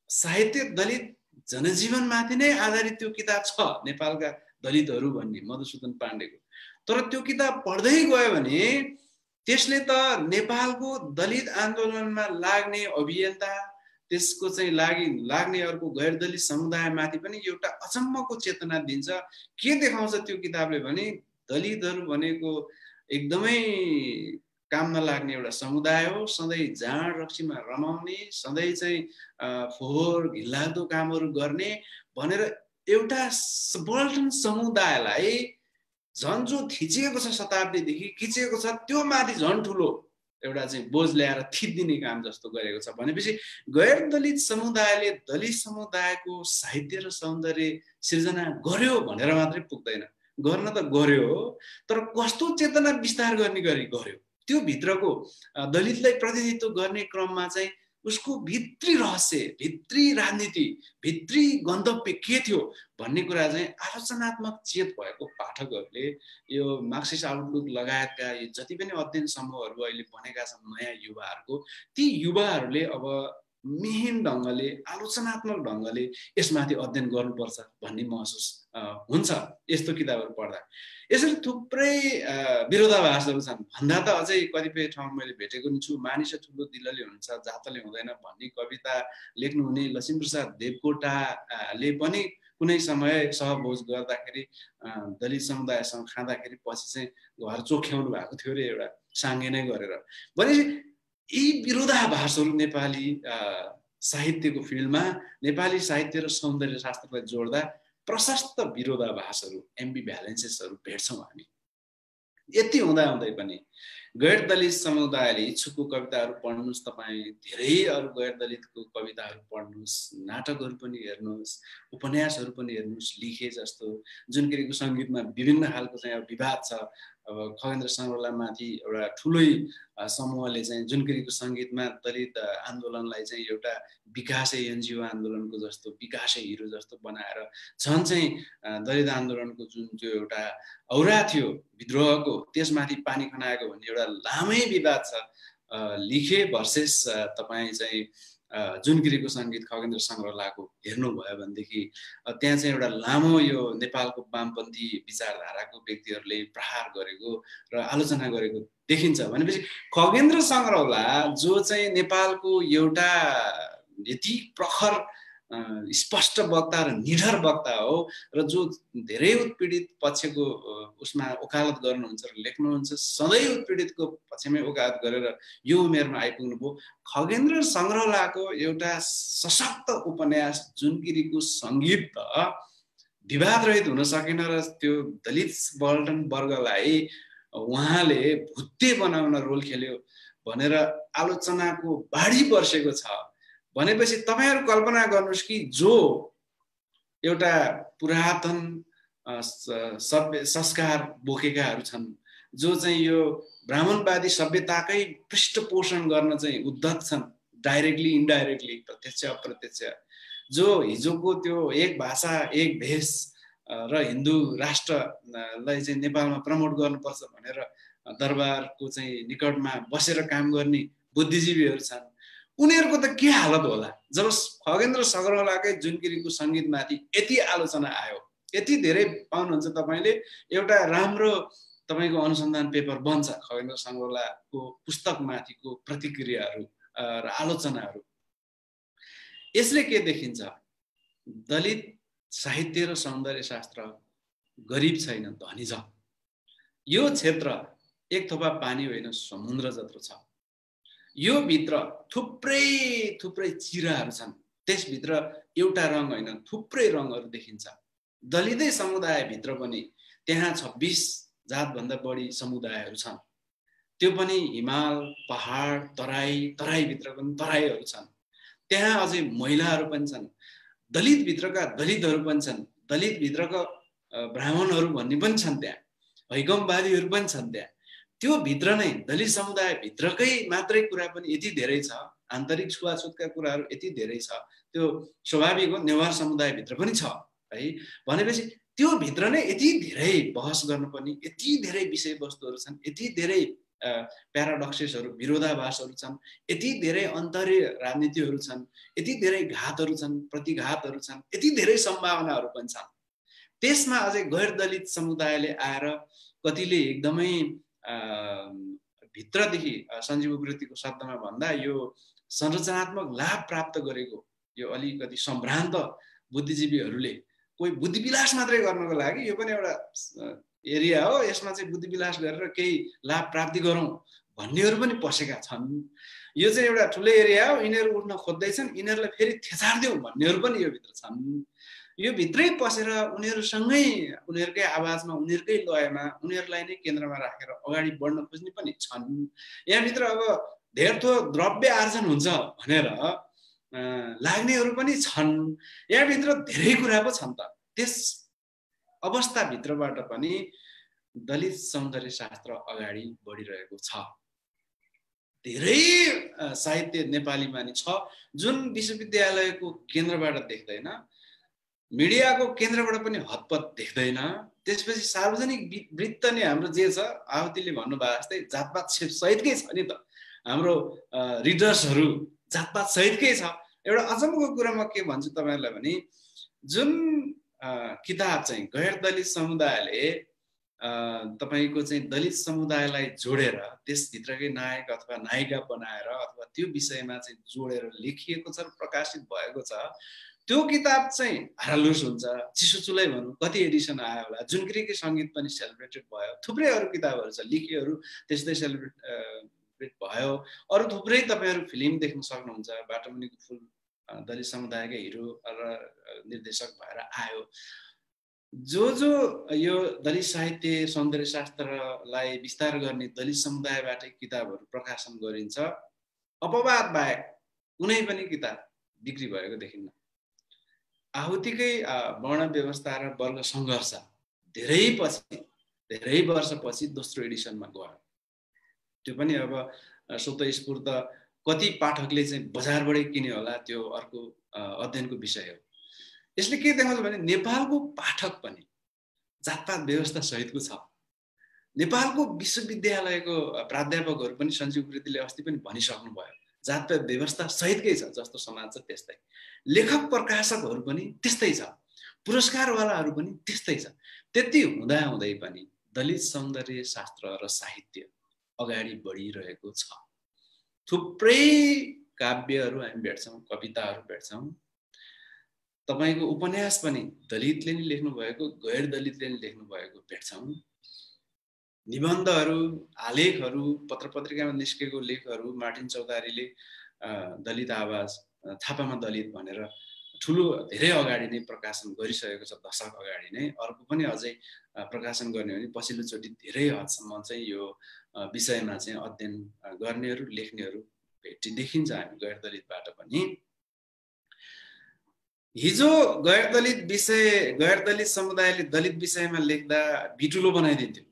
साहित्य, दलित जनजीवनमाथि नै आधारित त्यो किताब छ, नेपालका दलितहरू भन्ने मधुसूदन पाण्डेको। तर त्यो किताब पढ्दै गयो भने त्यसले त नेपालको दलित आन्दोलनमा लाग्ने अभियन्ता, त्यसको चाहिँ लाग्नेहरूको गैर दलित समुदायमाथि पनि एउटा अचम्मको चेतना दिन्छ। के देखाउँछ त्यो किताबले भने दलितहरू भनेको एकदमै काम नलाग्ने एउटा समुदाय हो, सधैँ जाँड रक्सीमा रमाउने, सधैँ चाहिँ फोहोर घिनलाग्दो कामहरू गर्ने भनेर एउटा सबल्टन समुदायलाई झन् जो थिचिएको छ, शताब्दीदेखि खिचिएको छ, त्यो माथि झन् ठुलो एउटा चाहिँ बोझ ल्याएर थिचिदिने काम जस्तो गरेको छ। भनेपछि गैर दलित समुदायले दलित समुदायको साहित्य र सौन्दर्य सिर्जना गर्यो भनेर मात्रै पुग्दैन, गर्न त गर्यो, तर कस्तो चेतना विस्तार गर्ने गरी गर्यो, त्यो भित्रको दलितलाई प्रतिनिधित्व गर्ने क्रममा चाहिँ उसको भित्री रहस्य, भित्री राजनीति, भित्री गन्तव्य के थियो भन्ने कुरा चाहिँ आलोचनात्मक चेत भएको पाठकहरूले, यो मार्क्सिस्ट आउटलुक लगायतका जति पनि अध्ययन समूहहरू अहिले बनेका छन् नयाँ युवाहरूको, ती युवाहरूले अब मिहिन ढङ्गले, आलोचनात्मक ढङ्गले यसमाथि अध्ययन गर्नुपर्छ भन्ने महसुस हुन्छ यस्तो किताबहरू पढ्दा। यसरी थुप्रै विरोधाभासहरू छन्। भन्दा त अझै कतिपय ठाउँमा मैले भेटेको पनि छु, मानिस ठुलो दिलले हुन्छ, जातले हुँदैन भन्ने कविता लेख्नुहुने लक्ष्मीप्रसाद देवकोटाले पनि कुनै समय सहभोज गर्दाखेरि दलित समुदायसँग खाँदाखेरि पछि चाहिँ घर चोख्याउनु भएको थियो अरे एउटा साङ्गे नै गरेर। भनेपछि यी विरोधाभासहरू नेपाली साहित्यको फिल्डमा नेपाली साहित्य र सौन्दर्य शास्त्रलाई जोड्दा प्रशस्त विरोधाभासहरू एम्बिभ्यालेन्सेसहरू भेट्छौँ हामी। यति हुँदाहुँदै पनि गैर दलित समुदायले इच्छुकको कविताहरू पढ्नुहोस्, तपाईँ धेरै अरू गैर दलितको कविताहरू पढ्नुहोस्, नाटकहरू पनि हेर्नुहोस्, उपन्यासहरू पनि हेर्नुहोस्, लिखे जस्तो जुनकीरीको सङ्गीतमा विभिन्न खालको चाहिँ अब विवाद छ। अब खगेन्द्र सङ्ग्रौलामाथि एउटा ठुलै समूहले चाहिँ जुनकीरीको सङ्गीतमा दलित आन्दोलनलाई चाहिँ एउटा विकासे एनजिओ आन्दोलनको जस्तो विकासे हिरो जस्तो बनाएर झन् चाहिँ दलित आन्दोलनको जुन त्यो एउटा औरा थियो विद्रोहको त्यसमाथि पानी खनाएको भन्ने एउटा लामै विवाद छ। लिखे भर्सेस तपाईँ चाहिँ जुनकीरीको सङ्गीत खगेन्द्र सङ्ग्रौलाको हेर्नुभयो भनेदेखि त्यहाँ चाहिँ एउटा लामो यो नेपालको वामपन्थी विचारधाराको व्यक्तिहरूले प्रहार गरेको र आलोचना गरेको देखिन्छ। भनेपछि खगेन्द्र सङ्ग्रौला जो चाहिँ नेपालको एउटा यति प्रखर स्पष्ट वक्ता र निडर वक्ता हो र जो धेरै उत्पीडित पक्षको उसमा वकालत गर्नुहुन्छ र लेख्नुहुन्छ, सधैँ उत्पीडितको पक्षमै वकालत गरेर यो उमेरमा आइपुग्नुभयो। खगेन्द्र सङ्ग्रौलाको एउटा सशक्त उपन्यास जुनकीरीको सङ्गीत त विवाद रहित हुन सकेन र त्यो दलित बल्टन वर्गलाई उहाँले भुत्ते बनाउन रोल खेल्यो भनेर आलोचनाको बाढी बर्सेको छ। भनेपछि तपाईहरु कल्पना गर्नुस् कि जो एउटा पुरातन सभ्य संस्कार बोकेकाहरू छन्, जो चाहिँ यो ब्राह्मणवादी सभ्यताकै पृष्ठपोषण गर्न चाहिँ उद्धत छन्, डाइरेक्टली इन्डाइरेक्टली, प्रत्यक्ष अप्रत्यक्ष, जो हिजोको त्यो एक भाषा एक भेष र हिन्दू राष्ट्रलाई चाहिँ नेपालमा प्रमोट गर्नुपर्छ भनेर दरबारको चाहिँ निकटमा बसेर काम गर्ने बुद्धिजीवीहरू छन्, उनीहरूको त के हालत होला जब खगेन्द्र सङ्ग्रौलाकै जुनकीरीको सङ्गीतमाथि यति आलोचना आयो। यति धेरै पाउनुहुन्छ तपाईले, एउटा राम्रो तपाईको अनुसन्धान पेपर बन्छ खगेन्द्र सङ्ग्रौलाको पुस्तकमाथिको प्रतिक्रियाहरू र आलोचनाहरू। यसले के देखिन्छ? दलित साहित्य र सौन्दर्य शास्त्र गरिब छैन, धनी छ। यो क्षेत्र एक थोपा पानी होइन, समुद्र जत्रो छ। यो भित्र थुप्रै थुप्रै चिराहरू छन्, त्यसभित्र एउटा रङ होइन थुप्रै रङहरू देखिन्छ। दलितै समुदायभित्र पनि त्यहाँ 26 जातभन्दा बढी समुदायहरू छन्। त्यो पनि हिमाल, पहाड, तराईभित्र पनि तराईहरू छन्। त्यहाँ अझै महिलाहरू पनि छन्, दलितभित्रका दलितहरू पनि छन्, दलितभित्रका ब्राह्मणहरू भन्ने पनि छन्, त्यहाँ हैकमवादीहरू पनि छन्। त्यहाँ त्यो भित्र नै दलित समुदायभित्रकै मात्रै कुरा पनि यति धेरै छ, आन्तरिक छुवाछुतका कुराहरू यति धेरै छ, त्यो स्वाभाविक हो, नेवार समुदायभित्र पनि छ है। भनेपछि त्यो भित्र नै यति धेरै बहस गर्नुपर्ने, यति धेरै विषयवस्तुहरू छन्, यति धेरै प्याराडक्सेसहरू, विरोधाभासहरू छन्, यति धेरै अन्तर्य राजनीतिहरू छन्, यति धेरै घातहरू छन्, प्रतिघातहरू छन्, यति धेरै सम्भावनाहरू पनि छन्। त्यसमा अझै गैर दलित समुदायले आएर कतिले एकदमै भित्रदेखि सञ्जीव उप्रेतीको शब्दमा भन्दा यो संरचनात्मक लाभ प्राप्त गरेको यो अलिकति सम्भ्रान्त बुद्धिजीवीहरूले कोही बुद्धिविलास मात्रै गर्नको लागि, यो पनि एउटा एरिया हो, यसमा चाहिँ बुद्धिविलास गरेर केही लाभ प्राप्ति गरौँ भन्नेहरू पनि पसेका छन्। यो चाहिँ एउटा ठुलो एरिया हो, यिनीहरू उठ्न खोज्दैछन्, यिनीहरूलाई फेरि थेचार्दिउँ भन्नेहरू पनि यो भित्र छन्। यो भित्रै पसेर उनीहरूसँगै उनीहरूकै आवाजमा, उनीहरूकै लयमा, उनीहरूलाई नै केन्द्रमा राखेर अगाडि बढ्न खोज्ने पनि छन्। यहाँभित्र अब धेर थो द्रव्य आर्जन हुन्छ भनेर लाग्नेहरू पनि छन्। यहाँभित्र धेरै कुरा पो छन् त। त्यस अवस्थाभित्रबाट पनि दलित सौन्दर्य शास्त्र अगाडि बढिरहेको छ। धेरै साहित्य नेपालीमा नि छ जुन विश्वविद्यालयको केन्द्रबाट देख्दैन, मिडियाको केन्द्रबाट पनि हतपत देख्दैन। त्यसपछि सार्वजनिक वृत्त नै हाम्रो जे छ, आहुतिले भन्नुभयो जस्तै जातपात सहितकै छ नि त। हाम्रो रिडर्सहरू जातपात सहितकै छ। एउटा अचम्मको कुरा म के भन्छु तपाईँहरूलाई भने, जुन किताब चाहिँ गैर दलित समुदायले तपाईको चाहिँ दलित समुदायलाई जोडेर त्यसभित्रकै नायक अथवा नायिका बनाएर अथवा त्यो विषयमा चाहिँ जोडेर लेखिएको छ र प्रकाशित भएको छ, त्यो किताब चाहिँ हारालुस हुन्छ, चिसो चुलै भनौँ, कति एडिसन आयो होला, जुनक्रीकै सङ्गीत पनि सेलिब्रेटेड भयो, थुप्रै अरू किताबहरू छ, लिखिहरू त्यस्तै सेलिब्रेट भयो, अरू थुप्रै तपाईँहरू फिल्म देख्न सक्नुहुन्छ। बाटोमुनिको फुल दलित समुदायकै हिरो र निर्देशक भएर आयो। जो यो दलित साहित्य सौन्दर्य शास्त्रलाई विस्तार गर्ने दलित समुदायबाटै किताबहरू प्रकाशन गरिन्छ, अपवाद बाहेक कुनै पनि किताब बिक्री भएको देखिन्न। आहुतिकै वर्ण व्यवस्था र वर्ग सङ्घर्ष धेरै वर्षपछि दोस्रो एडिसनमा गयो। त्यो पनि अब स्वतःस्फूर्त कति पाठकले चाहिँ बजारबाटै किन्यो होला, त्यो अर्को अध्ययनको विषय हो। यसले के देखाउँछ भने नेपालको पाठक पनि जातपात व्यवस्था सहितको छ। नेपालको विश्वविद्यालयको प्राध्यापकहरू पनि सञ्जीव कृतिले अस्ति पनि भनिसक्नु भयो, जातपात व्यवस्था सहितकै छ, जस्तो समाज छ त्यस्तै। लेखक प्रकाशकहरू पनि त्यस्तै छ, पुरस्कारवालाहरू पनि त्यस्तै छ। त्यति हुँदाहुँदै पनि दलित सौन्दर्य शास्त्र र साहित्य अगाडि बढिरहेको छ। थुप्रै काव्यहरू हामी भेट्छौँ, कविताहरू भेट्छौँ। तपाईको उपन्यास पनि दलितले नि लेख्नु भएको, गैर दलितले नि लेख्नु भएको भेट्छौँ। निबन्धहरू, आलेखहरू, पत्रपत्रिकामा निस्केको लेखहरू, मार्टिन चौतारीले दलित आवाज, थापामा दलित भनेर ठुलो धेरै अगाडि नै प्रकाशन गरिसकेको छ, दशक अगाडि नै। अर्को पनि अझै प्रकाशन गर्ने हो भने पछिल्लोचोटि धेरै हदसम्म चाहिँ यो विषयमा चाहिँ अध्ययन गर्नेहरू, लेख्नेहरू देखिन्छ हामी गैर दलितबाट पनि। हिजो गैर दलित समुदायले दलित विषयमा लेख्दा बिटुलो बनाइदिन्थ्यो,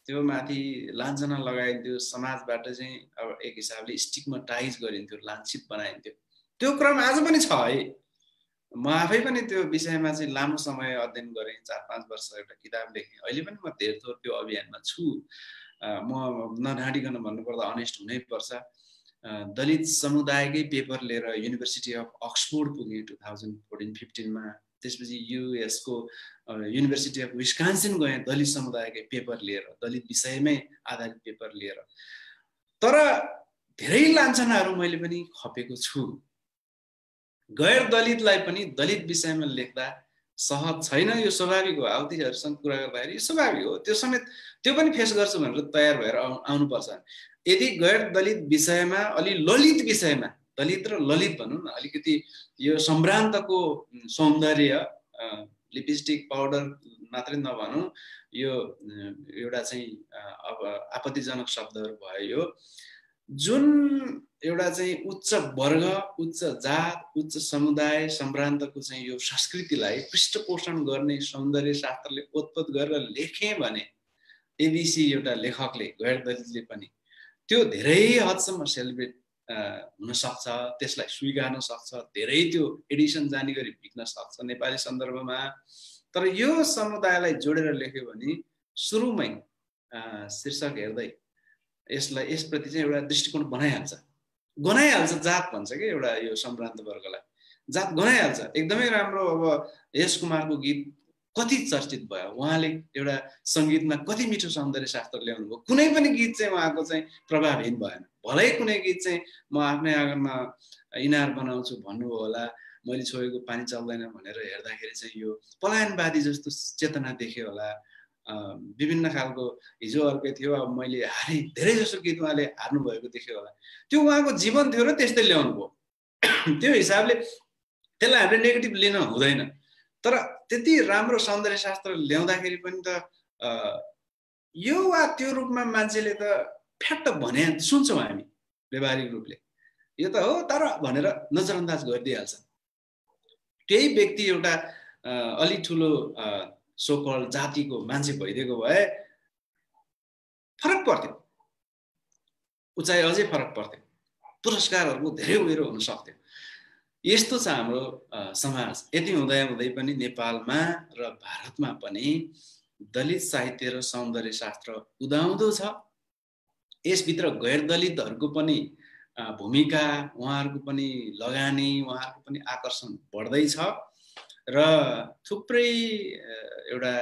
त्यो माथि लाञ्छना लगाइदिन्थ्यो, समाजबाट चाहिँ अब एक हिसाबले स्टिग्माटाइज गरिन्थ्यो, लाञ्छित बनाइन्थ्यो। त्यो क्रम आज पनि छ है। म आफै पनि त्यो विषयमा चाहिँ लामो समय अध्ययन गरेँ, 4-5 वर्ष एउटा किताब लेखेँ। अहिले पनि म धेर थोर त्यो अभियानमा छु। म नढाँटिकन भन्नुपर्दा अनेस्ट हुनै पर्छ। दलित समुदायकै पेपर लिएर युनिभर्सिटी अफ अक्सफोर्ड पुगेँ 2014-15 मा। त्यसपछि युएसको युनिभर्सिटी अफ विस्कान्सिन गएँ दलित समुदायकै पेपर लिएर, दलित विषयमै आधारित पेपर लिएर। तर धेरै लाञ्छनाहरू मैले पनि खपेको छु। गैर दलितलाई पनि दलित विषयमा लेख्दा सहज छैन, यो स्वाभाविक हो। आउतीहरूसँग कुरा गर्दाखेरि यो स्वाभाविक हो, त्यो समेत त्यो पनि फेस गर्छु भनेर तयार भएर आउनुपर्छ। यदि गैर दलित विषयमा, अलि ललित विषयमा, दलित र ललित भनौँ न, अलिकति यो सम्भ्रान्तको सौन्दर्य, लिपस्टिक पाउडर मात्रै नभनौँ, यो एउटा चाहिँ अब आपत्तिजनक शब्दहरू भयो। यो जुन एउटा चाहिँ उच्च वर्ग, उच्च जात, उच्च समुदाय, सम्भ्रान्तको चाहिँ यो संस्कृतिलाई पृष्ठपोषण गर्ने सौन्दर्य शास्त्रले ओतप्रोत गरेर लेखेँ भने एबिसी एउटा लेखकले, गैर दलितले पनि त्यो धेरै हदसम्म सेलिब्रेट हुन सक्छ, त्यसलाई स्वीकार्न सक्छ, धेरै त्यो एडिसन जाने गरी बिक्न सक्छ नेपाली सन्दर्भमा। तर यो समुदायलाई जोडेर लेख्यो भने सुरुमै शीर्षक हेर्दै यसप्रति चाहिँ एउटा दृष्टिकोण गनाइहाल्छ। जात भन्छ कि एउटा यो सम्भ्रान्त वर्गलाई जात गनाइहाल्छ। एकदमै राम्रो। अब यश कुमारको गीत कति चर्चित भयो, उहाँले एउटा सङ्गीतमा कति मिठो सौन्दर्य शास्त्र ल्याउनु भयो। कुनै पनि गीत चाहिँ उहाँको चाहिँ प्रभावहीन भएन। भलै कुनै गीत चाहिँ म आफ्नै आँगनमा इनार बनाउँछु भन्नुभयो होला, मैले छोएको पानी चल्दैन भनेर हेर्दाखेरि चाहिँ यो पलायनवादी जस्तो चेतना देख्यो होला। विभिन्न खालको हिजो अर्कै थियो, अब मैले हारेँ, धेरै जसो गीत उहाँले हार्नु भएको देख्यो होला। त्यो उहाँको जीवन थियो र त्यस्तै ल्याउनु भयो। त्यो हिसाबले त्यसलाई हामीले नेगेटिभ लिन हुँदैन। तर त्यति राम्रो सौन्दर्य शास्त्र ल्याउँदाखेरि पनि त यो वा त्यो रूपमा मान्छेले त फ्याट्ट भने सुन्छौँ हामी व्यवहारिक रूपले, यो त हो तर भनेर नजरअन्दाज गरिदिइहाल्छ। त्यही व्यक्ति एउटा अलि ठुलो सोकल जातिको मान्छे भइदिएको भए फरक पर्थ्यो, उचाइ अझै फरक पर्थ्यो, पुरस्कारहरूको धेरै उयो हुन सक्थ्यो। यस्तो छ हाम्रो समाज। यति हुँदै पनि नेपालमा र भारतमा पनि दलित साहित्य र सौन्दर्य शास्त्र उदाउँदो छ। यसभित्र गैर दलितहरूको पनि भूमिका, उहाँहरूको पनि लगानी, उहाँहरूको पनि आकर्षण बढ्दैछ र थुप्रै एउटा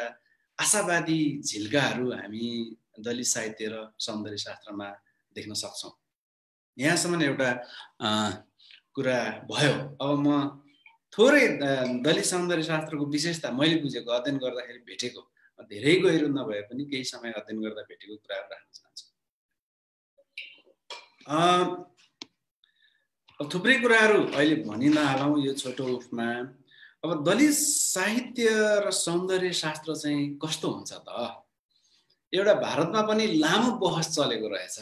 आशावादी झिल्काहरू हामी दलित साहित्य र सौन्दर्य शास्त्रमा देख्न सक्छौँ। यहाँसम्म एउटा कुरा भयो। अब म थोरै दलित सौन्दर्य शास्त्रको विशेषता मैले बुझेको अध्ययन गर्दाखेरि भेटेको, धेरै गहिरो नभए पनि केही समय अध्ययन गर्दा भेटेको कुराहरू राख्न चाहन्छु। थुप्रै कुराहरू अहिले भनि नहालौँ यो छोटो उफमा। अब दलित साहित्य र सौन्दर्य शास्त्र चाहिँ कस्तो हुन्छ त? एउटा भारतमा पनि लामो बहस चलेको रहेछ।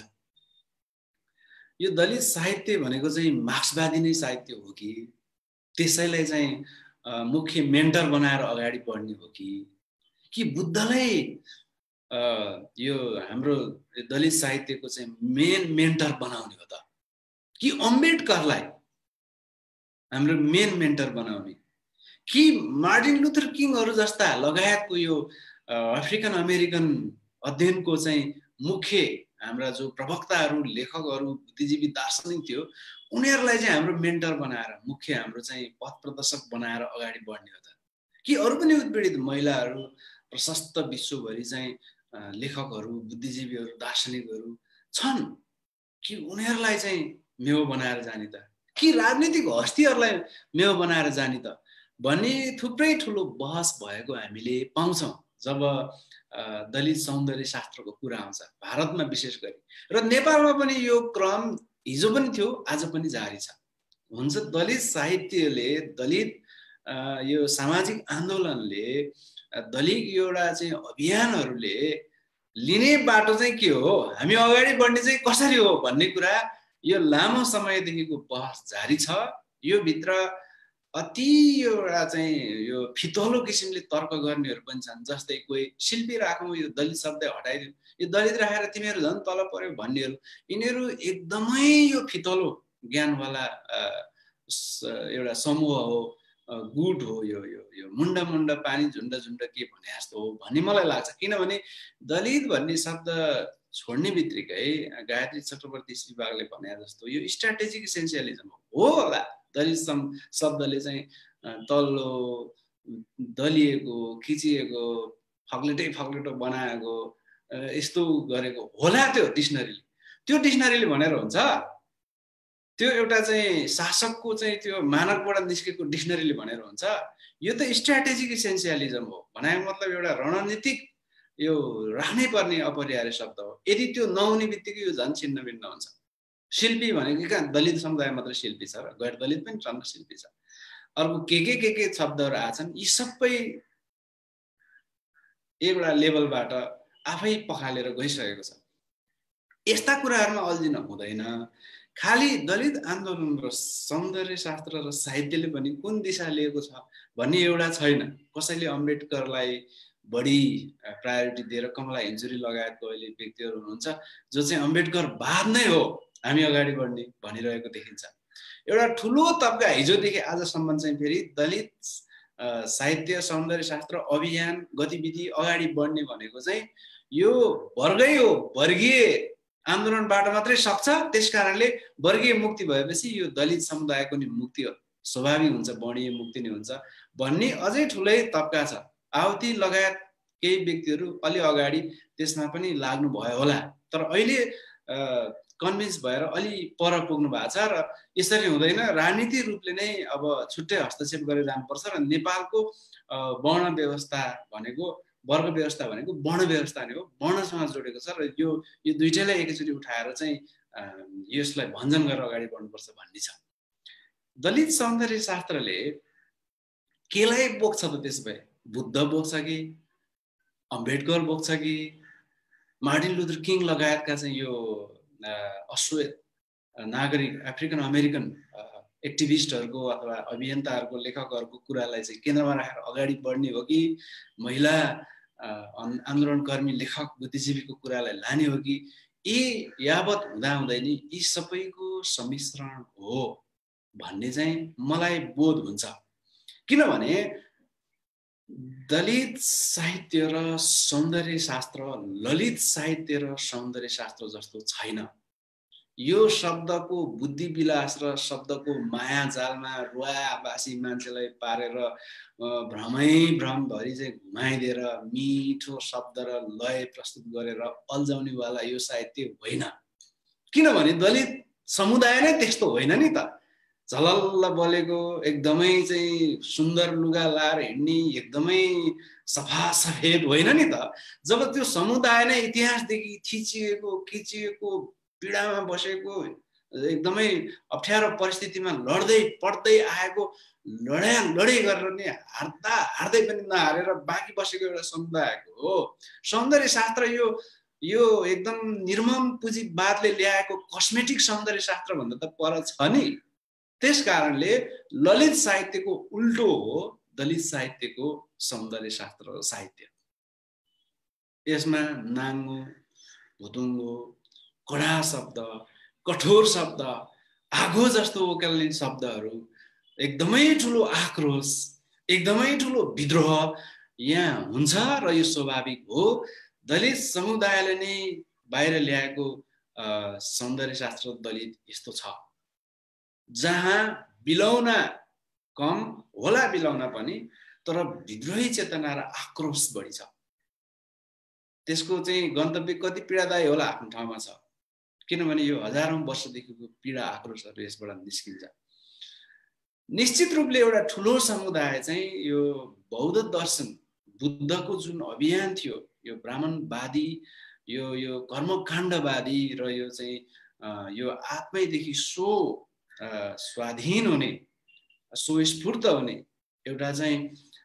यो दलित साहित्य भनेको चाहिँ मार्क्सवादी नै साहित्य हो कि त्यसैलाई चाहिँ मुख्य मेन्टर बनाएर अगाडि बढ्ने हो कि बुद्धलाई यो हाम्रो दलित साहित्यको चाहिँ मेन मेन्टर बनाउने हो त, कि अम्बेडकरलाई हाम्रो मेन मेन्टर बनाउने, कि मार्टिन लुथर किङहरू जस्ता लगायतको यो अफ्रिकन अमेरिकन अध्ययनको चाहिँ मुख्य हाम्रा जो प्रवक्ताहरू, लेखकहरू, बुद्धिजीवी, दार्शनिक थियो उनीहरूलाई चाहिँ हाम्रो मेन्टर बनाएर, मुख्य हाम्रो चाहिँ पथ प्रदर्शक बनाएर अगाडि बढ्ने हो त, कि अरू पनि उत्पीडित महिलाहरू, प्रशस्त विश्वभरि चाहिँ लेखकहरू, बुद्धिजीवीहरू, दार्शनिकहरू छन्, कि उनीहरूलाई चाहिँ मेवा बनाएर जाने त, कि राजनीतिक हस्तीहरूलाई मेवा बनाएर जाने त भन्ने थुप्रै ठुलो बहस भएको हामीले पाउँछौँ जब दलित सौन्दर्य शास्त्रको कुरा आउँछ भारतमा विशेष गरी। र नेपालमा पनि यो क्रम हिजो पनि थियो, आज पनि जारी छ। हुन्छ दलित साहित्यले, दलित यो सामाजिक आन्दोलनले, दलित एउटा चाहिँ अभियानहरूले लिने बाटो चाहिँ के हो, हामी अगाडि बढ्ने चाहिँ कसरी हो भन्ने कुरा यो लामो समयदेखिको बहस जारी छ। यो भित्र अति एउटा चाहिँ यो फितलो किसिमले तर्क गर्नेहरू पनि छन्। जस्तै कोही शिल्पी राखौँ, यो दलित शब्द हटाइदिउँ, यो दलित राखेर तिमीहरू झन् तल पर्यो भन्नेहरू, यिनीहरू एकदमै यो फितलो ज्ञानवाला एउटा समूह हो, गुट हो। यो यो यो मुन्डा मुन्डा पानी झुन्ड झुन्ड के भने जस्तो हो भन्ने मलाई लाग्छ। किनभने दलित भन्ने शब्द छोड्ने बित्तिकै गायत्री चक्रवर्ती श्रीवागले भने जस्तो यो स्ट्राटेजिक इसेन्सियलिजम हो होला। दलित शब्दले चाहिँ तल्लो दलिएको, खिचिएको, फग्लेटो बनाएको, यस्तो गरेको होला त्यो डिक्सनरीले। त्यो डिक्सनरीले भनेर हुन्छ? त्यो एउटा चाहिँ शासकको चाहिँ त्यो मानकबाट निस्केको डिक्सनरीले भनेर हुन्छ? यो त स्ट्राटेजिक इसेन्सियलिजम हो। भनेको मतलब एउटा रणनीतिक यो राख्नै पर्ने अपरिहार्य शब्द हो। यदि त्यो नहुने बित्तिकै यो झन् छिन्न भिन्न हुन्छ। शिल्पी भनेको कहाँ दलित समुदाय मात्र शिल्पी छ र गैर दलित पनि छन् र शिल्पी छ। अर्को के शब्दहरू आछन्, यी सबै एउटा लेभलबाट आफै पखालेर गइसकेको छ। यस्ता कुराहरूमा अल्झिन हुँदैन। खाली दलित आन्दोलन र सौन्दर्य शास्त्र र साहित्यले पनि कुन दिशा लिएको छ भन्ने एउटा छैन। कसैले अम्बेडकरलाई बढी प्रायोरिटी दिएर कमला हेन्चुरी लगायतको अहिले व्यक्तिहरू हुनुहुन्छ जो चाहिँ अम्बेडकर बाद नै हो हामी अगाडि बढ्ने भनिरहेको देखिन्छ। एउटा ठुलो तबका हिजोदेखि आजसम्म चाहिँ फेरि दलित साहित्य सौन्दर्य शास्त्र अभियान गतिविधि अगाडि बढ्ने भनेको चाहिँ यो वर्गै हो, वर्गीय आन्दोलनबाट मात्रै सक्छ। त्यसकारणले वर्गीय मुक्ति भएपछि यो दलित समुदायको नि मुक्ति हो, स्वाभाविक हुन्छ, वर्णीय मुक्ति नै हुन्छ भन्ने अझै ठुलै तबका छ। आवती लगायत केही व्यक्तिहरू अलि अगाडि त्यसमा पनि लाग्नु भयो होला, तर अहिले कन्भिन्स भएर अलि पर पुग्नु भएको छ। र यसरी हुँदैन, राजनीतिक रूपले नै अब छुट्टै हस्तक्षेप गरेर जानुपर्छ। र नेपालको वर्ण व्यवस्था भनेको, वर्ग व्यवस्था भनेको वर्ण व्यवस्था नै हो, वर्णसँग जोडेको छ। र यो दुईटैलाई एकैचोटि उठाएर चाहिँ यसलाई भञ्जन गरेर अगाडि बढ्नुपर्छ भन्ने छ। दलित सौन्दर्य शास्त्रले केलाई बोक्छ त? त्यसो भए बुद्ध बोक्छ कि अम्बेडकर बोक्छ कि मार्टिन लुथर किङ लगायतका चाहिँ यो अश्वेत नागरिक अफ्रिकन अमेरिकन एक्टिभिस्टहरूको अथवा अभियन्ताहरूको, लेखकहरूको कुरालाई चाहिँ केन्द्रमा राखेर अगाडि बढ्ने हो कि महिला आन्दोलनकर्मी, लेखक, बुद्धिजीवीको कुरालाई लाने हो कि यी यावत हुँदाहुँदै नि यी सबैको सम्मिश्रण हो भन्ने चाहिँ मलाई बोध हुन्छ। किनभने दलित साहित्य र सौन्दर्य शास्त्र ललित साहित्य र सौन्दर्य शास्त्र जस्तो छैन। यो शब्दको बुद्धि विलास र शब्दको माया जालमा रुवाबासी मान्छेलाई पारेर भ्रमभरि चाहिँ घुमाइदिएर मिठो शब्द र लय प्रस्तुत गरेर अल्झाउनेवाला यो साहित्य होइन। किनभने दलित समुदाय नै त्यस्तो होइन नि त। झलल्ल बोलेको, एकदमै चाहिँ सुन्दर लुगा लाएर हिँड्ने, एकदमै सफा सफेद होइन नि त। जब त्यो समुदाय नै इतिहासदेखि खिचिएको पीडामा बसेको, एकदमै अप्ठ्यारो परिस्थितिमा लड्दै पड्दै आएको, लडाइ गरेर नि हार्दै पनि नहारेर बाँकी बसेको एउटा समुदायको हो सौन्दर्य शास्त्र। यो एकदम निर्मम पुँजीवादले ल्याएको कस्मेटिक सौन्दर्य शास्त्र भन्दा त पर छ नि। त्यस कारणले ललित साहित्यको उल्टो हो दलित साहित्यको सौन्दर्य शास्त्र र साहित्य। यसमा नाङ्गो, भुतुङ्गो, कडा शब्द, कठोर शब्द, आगो जस्तो ओकाल्ने शब्दहरू, एकदमै ठुलो आक्रोश, एकदमै ठुलो विद्रोह यहाँ हुन्छ र यो स्वाभाविक हो। दलित समुदायले नै बाहिर ल्याएको सौन्दर्य शास्त्र दलित यस्तो छ, जहाँ बिलौना कम होला, बिलौना पनि, तर विद्रोही चेतना र आक्रोश बढी छ। त्यसको चाहिँ गन्तव्य कति पीडादायी होला आफ्नो ठाउँमा छ, किनभने यो हजारौं वर्षदेखिको पीडा आक्रोशहरू यसबाट निस्किन्छ। निश्चित रूपले एउटा ठुलो समुदाय चाहिँ यो बौद्ध दर्शन, बुद्धको जुन अभियान थियो, यो ब्राह्मणवादी, यो कर्मकाण्डवादी र यो चाहिँ यो आत्मैदेखि सो स्वाधीन हुने, सो स्फूर्त हुने, एउटा चाहिँ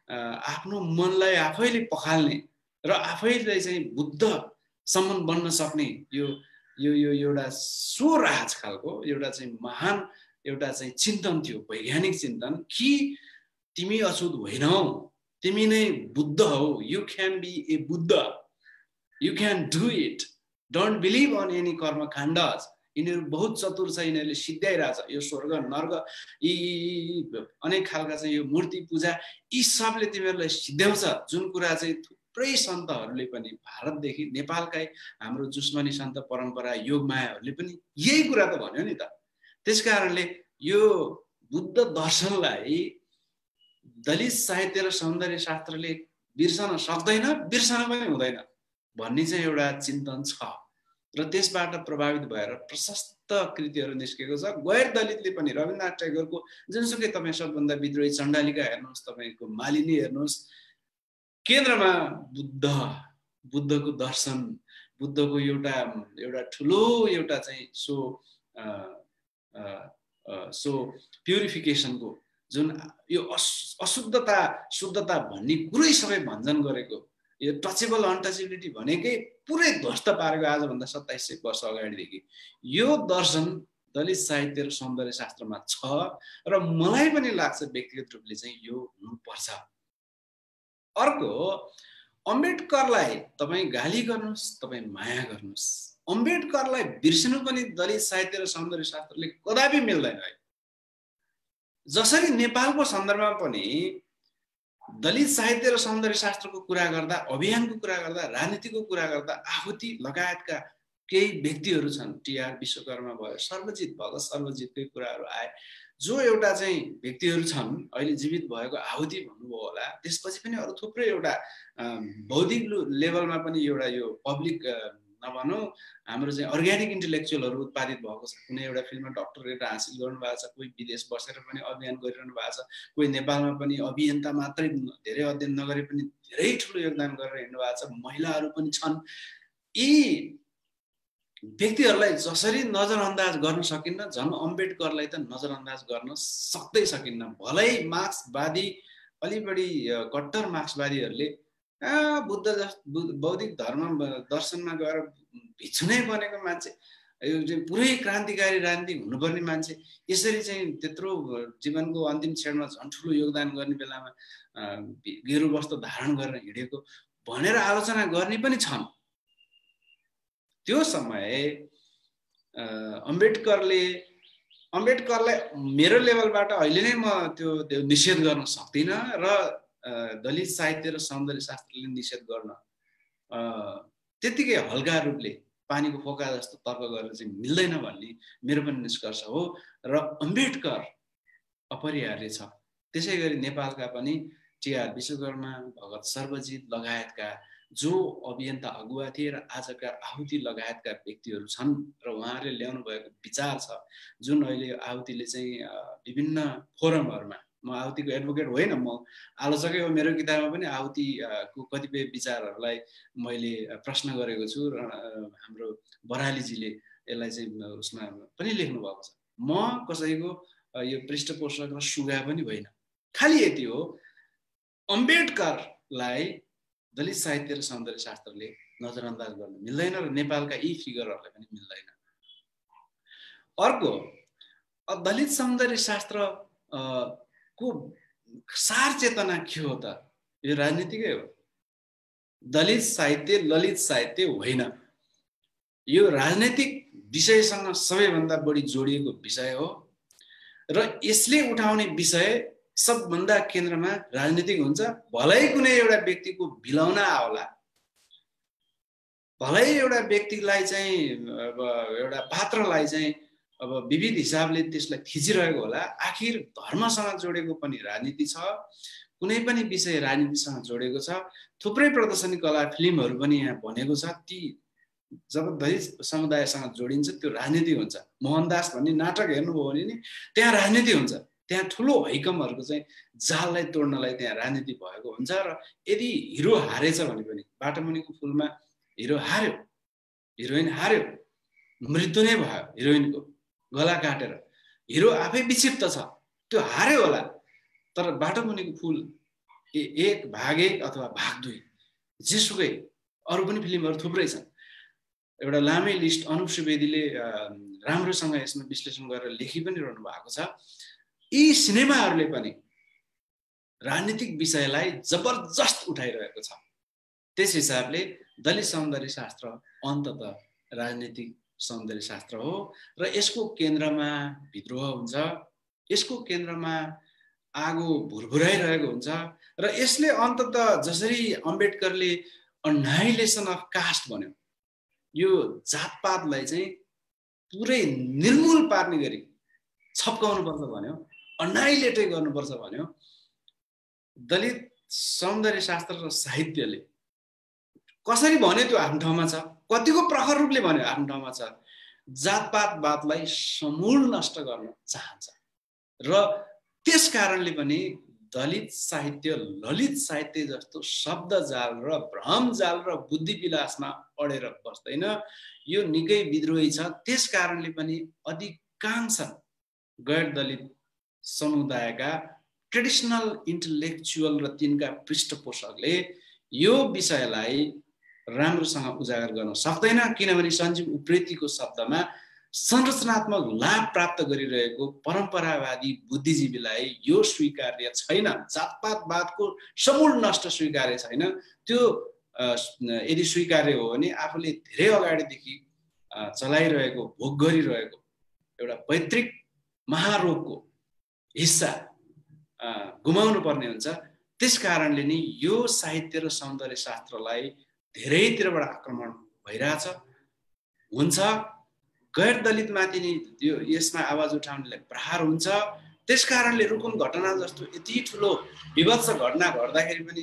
आफ्नो मनलाई आफैले पखाल्ने र आफैले चाहिँ बुद्धसम्म बन्न सक्ने यो एउटा सो राज खालको एउटा चाहिँ महान एउटा चाहिँ चिन्तन थियो, वैज्ञानिक चिन्तन कि तिमी अछुत होइनौ, तिमी नै बुद्ध हौ, you can be a Buddha, you can do it, don't believe on any कर्मकाण्डज। यिनीहरू बहुत चतुर छ, यिनीहरूले सिद्ध्याइरहेछ। यो स्वर्ग नर्क यी अनेक खालका चाहिँ यो मूर्ति पूजा यी सबले तिमीहरूलाई सिद्ध्याउँछ, जुन कुरा चाहिँ थुप्रै सन्तहरूले पनि भारतदेखि नेपालकै हाम्रो जुस्मनी सन्त परम्परा योगमायाहरूले पनि यही कुरा त भन्यो नि त। त्यसकारणले यो बुद्ध दर्शनलाई दलित साहित्य र सौन्दर्य शास्त्रले बिर्सन सक्दैन, बिर्सन पनि हुँदैन भन्ने चाहिँ एउटा चिन्तन छ र त्यसबाट प्रभावित भएर प्रशस्त कृतिहरू निस्केको छ। गैर दलितले पनि रविन्द्रनाथ टैगोरको जुनसुकै तपाईँ सबभन्दा विद्रोही चण्डालिका हेर्नुहोस्, तपाईँको मालिनी हेर्नुहोस्, केन्द्रमा बुद्धको दर्शन, बुद्धको एउटा ठुलो एउटा चाहिँ सो प्युरिफिकेसनको जुन यो अशुद्धता शुद्धता भन्ने कुरै सबै भञ्जन गरेको, यो टचेबल अनटचेबिलिटी भनेकै पुरै ध्वस्त पारेको आजभन्दा 2700 वर्ष अगाडिदेखि यो दर्शन दलित साहित्य र सौन्दर्य शास्त्रमा छ र मलाई पनि लाग्छ व्यक्तिगत रूपले चाहिँ यो हुनुपर्छ। अर्को, अम्बेडकरलाई तपाईँ गाली गर्नुहोस्, तपाईँ माया गर्नुहोस्, अम्बेडकरलाई बिर्सनु पनि दलित साहित्य र सौन्दर्य शास्त्रले कदापि मिल्दैन है। जसरी नेपालको सन्दर्भमा पनि दलित साहित्य र सौन्दर्य शास्त्रको कुरा गर्दा, अभियानको कुरा गर्दा, राजनीतिको कुरा गर्दा आहुति लगायतका केही व्यक्तिहरू छन्, टीआर विश्वकर्मा भयो, सर्वजित भगत सर्वजितकै कुराहरू आए, जो एउटा चाहिँ व्यक्तिहरू छन्, अहिले जीवित भएको आहुति भन्नुभयो होला। त्यसपछि पनि अरू थुप्रै एउटा बौद्धिक लेभलमा पनि एउटा यो पब्लिक नभनौँ, हाम्रो चाहिँ अर्ग्यानिक इन्टेलेक्चुअलहरू उत्पादित भएको छ। कुनै एउटा फिल्डमा डक्टरेट हासिल गर्नुभएको छ, कोही विदेश बसेर पनि अभियान गरिरहनु भएको छ, कोही नेपालमा पनि अभियन्ता मात्रै धेरै अध्ययन नगरे पनि धेरै ठुलो योगदान गरेर हिँड्नु भएको छ, महिलाहरू पनि छन्। यी व्यक्तिहरूलाई जसरी नजरअन्दाज गर्न सकिन्न, झन् अम्बेडकरलाई त नजरअन्दाज गर्न सक्दै सकिन्न। भलै मार्क्सवादी, अलि बढी कट्टर मार्क्सवादीहरूले बौद्धिक धर्म दर्शनमा गएर भिक्षुनै बनेको मान्छे, पुरै क्रान्तिकारी राजनीतिक हुनुपर्ने मान्छे, यसरी चाहिँ त्यत्रो जीवनको अन्तिम क्षणमा झन् ठुलो योगदान गर्ने बेलामा गेरु वस्त्र धारण गरेर हिँडेको भनेर आलोचना गर्ने पनि छन्। त्यो समय अम्बेडकरलाई मेरो लेभलबाट अहिले नै म त्यो निषेध गर्न सक्दिनँ र दलित साहित्य र सौन्दर्य शास्त्रले निषेध गर्न त्यतिकै हल्का रूपले पानीको फोका जस्तो तर्क गरेर चाहिँ मिल्दैन भन्ने मेरो पनि निष्कर्ष हो र अम्बेडकर अपरिहार्य छ। त्यसै गरी नेपालका पनि टीआर विश्वकर्मा, भगत सर्वजित लगायतका जो अभियन्ता अगुवा थिए र आजका आहुति लगायतका व्यक्तिहरू छन् र उहाँहरूले ल्याउनु भएको विचार छ जुन अहिले आहुतिले चाहिँ विभिन्न फोरमहरूमा, म आहुतिको एडभोकेट होइन, म आलोचकै हो, मेरो किताबमा पनि आहुतिको कतिपय विचारहरूलाई मैले प्रश्न गरेको छु र हाम्रो बरालीजीले यसलाई चाहिँ उसमा पनि लेख्नु भएको छ। म कसैको यो पृष्ठपोषक र सुगा पनि होइन, खालि यति हो, अम्बेडकरलाई दलित साहित्य र सौन्दर्य शास्त्रले नजरअन्दाज गर्न मिल्दैन र नेपालका यी फिगरहरूलाई पनि मिल्दैन। अर्को, दलित सौन्दर्य शास्त्र को सार चेतना के हो त? यो राजनीतिकै हो। दलित साहित्य ललित साहित्य होइन, यो राजनैतिक विषयसँग सबैभन्दा बढी जोडिएको विषय हो र यसले उठाउने विषय सबभन्दा केन्द्रमा राजनीतिक हुन्छ। भलै कुनै एउटा व्यक्तिको भिलाउना होला, भलै एउटा व्यक्तिलाई चाहिँ एउटा पात्रलाई चाहिँ अब विविध हिसाबले त्यसलाई थिचिरहेको होला, आखिर धर्मसँग जोडेको पनि राजनीति छ, कुनै पनि विषय राजनीतिसँग जोडेको छ। थुप्रै प्रदर्शनी कला फिल्महरू पनि यहाँ बनेको छ, ती जब दलित समुदायसँग जोडिन्छ त्यो राजनीति हुन्छ। मोहनदास भन्ने नाटक हेर्नुभयो भने नि त्यहाँ राजनीति हुन्छ, त्यहाँ ठुलो हैकमहरूको चाहिँ जाललाई तोड्नलाई त्यहाँ राजनीति भएको हुन्छ। र यदि हिरो हारेछ भने पनि, बाटोमुनिको फुलमा हिरो हार्यो, हिरोइन हार्यो, मृत्यु नै भयो हिरोइनको गला काटेर, हिरो आफै विक्षिप्त छ, त्यो हार्यो होला, तर बाटोमुनिको फुल एक भाग 1 अथवा भाग 2 जेसुकै, अरू पनि फिल्महरू थुप्रै छन्। एउटा लामै लिस्ट अनुप सुवेदीले राम्रोसँग यसमा विश्लेषण गरेर लेखि पनि रहनु भएको छ। यी सिनेमाहरूले पनि राजनीतिक विषयलाई जबरजस्त उठाइरहेको छ। त्यस हिसाबले दलित सौन्दर्य शास्त्र अन्ततः राजनीतिक सौन्दर्य शास्त्र हो र यसको केन्द्रमा विद्रोह हुन्छ, यसको केन्द्रमा आगो भुरभुराइरहेको हुन्छ र यसले अन्ततः जसरी अम्बेडकरले अन्हाइलेसन अफ कास्ट भन्यो, यो जातपातलाई चाहिँ पुरै निर्मूल पार्ने गरी छप्काउनु पर्छ भन्यो, अन्हाइलेटै गर्नुपर्छ भन्यो। दलित सौन्दर्य शास्त्र र साहित्यले कसरी भन्यो त्यो आफ्नो ठाउँमा छ, कतिको प्रखर रूपले भन्यो आफ्नो ठाउँमा छ। जातपातवादलाई समूल नष्ट गर्न चाहन्छ र त्यस कारणले पनि दलित साहित्य ललित साहित्य जस्तो शब्द जाल र भ्रम जाल र बुद्धि विलासमा अडेर बस्दैन, यो निकै विद्रोही छ। त्यस कारणले पनि अधिकांश गैर दलित समुदायका ट्रेडिसनल इन्टेलेक्चुअल र तिनका पृष्ठपोषकले यो विषयलाई राम्रोसँग उजागर गर्न सक्दैन, किनभने सञ्जीव उप्रेतीको शब्दमा संरचनात्मक लाभ प्राप्त गरिरहेको परम्परावादी बुद्धिजीवीलाई यो स्वीकार्य छैन। जातपातवादको समूल नष्ट स्वीकार्य छैन। त्यो यदि स्वीकार्य हो भने आफूले धेरै अगाडिदेखि चलाइरहेको, भोग गरिरहेको एउटा पैतृक महारोगको हिस्सा गुमाउनु पर्ने हुन्छ। त्यस कारणले नै यो साहित्य र सौन्दर्य शास्त्रलाई धेरैतिरबाट आक्रमण भइरहेछ हुन्छ। गैर दलितमाथि नै यो यसमा आवाज उठाउनेलाई प्रहार हुन्छ। त्यस कारणले रुकुम घटना जस्तो यति ठुलो विभत्स घटना घट्दाखेरि पनि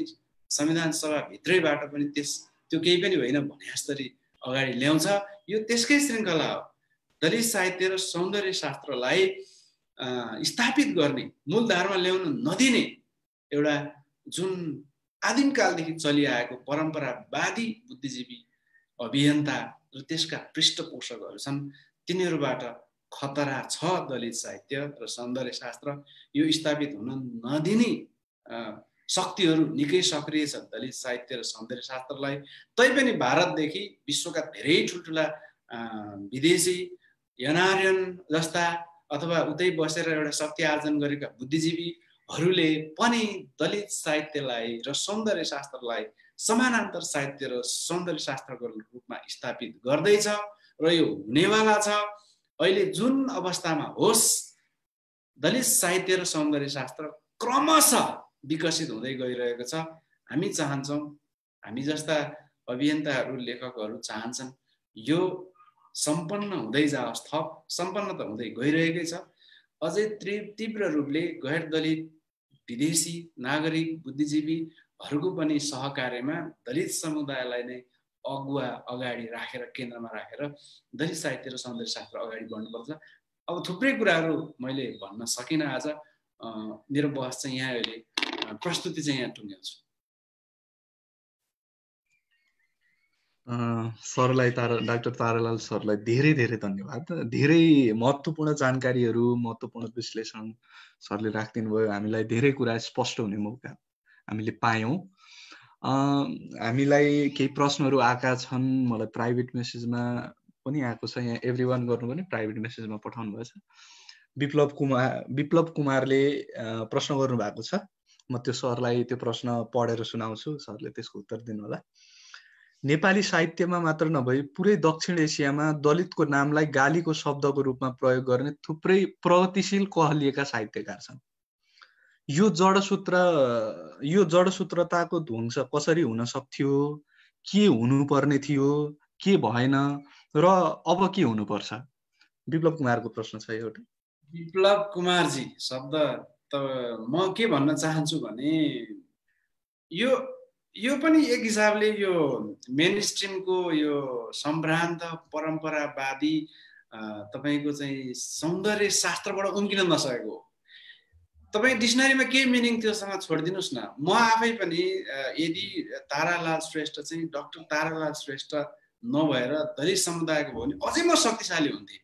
संविधान सभा भित्रैबाट पनि त्यो केही पनि होइन भने जसरी अगाडि ल्याउँछ। यो त्यसकै श्रृङ्खला हो। दलित साहित्य र सौन्दर्य शास्त्रलाई स्थापित गर्ने, मूलधारमा ल्याउन नदिने एउटा जुन आदिमकालदेखि चलिआएको परम्परावादी बुद्धिजीवी अभियन्ता र त्यसका पृष्ठपोषकहरू छन्, तिनीहरूबाट खतरा छ दलित साहित्य र सौन्दर्य शास्त्र। यो स्थापित हुन नदिने शक्तिहरू निकै सक्रिय छ दलित साहित्य र सौन्दर्य शास्त्रलाई। तैपनि भारतदेखि विश्वका धेरै ठुल्ठुला विदेशी एनआरएन जस्ता अथवा उतै बसेर एउटा शक्ति आर्जन गरेका बुद्धिजीवीहरूले पनि दलित साहित्यलाई र सौन्दर्य शास्त्रलाई समानान्तर साहित्य र सौन्दर्य शास्त्रको रूपमा स्थापित गर्दैछ र यो हुनेवाला छ। अहिले जुन अवस्थामा होस्, दलित साहित्य र सौन्दर्य शास्त्र क्रमशः विकसित हुँदै गइरहेको छ। हामी चाहन्छौँ, हामी जस्ता अभियन्ताहरू लेखकहरू चाहन्छन् यो सम्पन्न हुँदै जाओस्। थप सम्पन्न त हुँदै गइरहेकै छ। अझै तीव्र रूपले गैर दलित विदेशी नागरिक बुद्धिजीवी हरूको पनि सहकार्यमा दलित समुदायलाई नै अगुवा अगाडि राखेर केन्द्रमा राखेर दलित साहित्य र सौन्दर्य शास्त्र अगाडि बढ्नुपर्छ। अब थुप्रै कुराहरू मैले भन्न सकिनँ आज। मेरो बहस चाहिँ यहाँ अहिले प्रस्तुति चाहिँ यहाँ टुङ्ग्याउँछु। सरलाई डाक्टर तारालाल सरलाई धेरै धेरै धन्यवाद। धेरै महत्त्वपूर्ण जानकारीहरू, महत्त्वपूर्ण विश्लेषण सरले राखिदिनु भयो। हामीलाई धेरै कुरा स्पष्ट हुने मौका हामीले पायौँ। हामीलाई केही प्रश्नहरू आएका छन्, मलाई प्राइभेट मेसेजमा पनि आएको छ। यहाँ एभ्रिवान गर्नु पनि प्राइभेट मेसेजमा पठाउनु भएछ। विप्लव कुमारले प्रश्न गर्नु भएको छ। म त्यो सरलाई त्यो प्रश्न पढेर सुनाउँछु, सरले त्यसको उत्तर दिनु होला। नेपाली साहित्यमा मात्र नभई पुरै दक्षिण एसियामा दलितको नामलाई गालीको शब्दको रूपमा प्रयोग गर्ने थुप्रै प्रगतिशील कहलिएका साहित्यकार छन्। यो जडसूत्रताको ध्वंस कसरी हुन सक्थ्यो, के हुनुपर्ने थियो, के भएन र अब के हुनुपर्छ? विप्लव कुमारको प्रश्न छ एउटा। विप्लव कुमारजी शब्द त म के भन्न चाहन्छु भने यो पनि एक हिसाबले यो मेन स्ट्रिमको यो सम्भ्रान्त परम्परावादी तपाईको चाहिँ सौन्दर्य शास्त्रबाट उम्किन नसकेको हो। तपाई डिक्सनरीमा के मिनिङ त्योसँग छोडिदिनुस् न। म आफै पनि यदि तारालाल श्रेष्ठ चाहिँ डाक्टर तारालाल श्रेष्ठ नभएर दलित समुदायको हो भने अझै म शक्तिशाली हुन्थे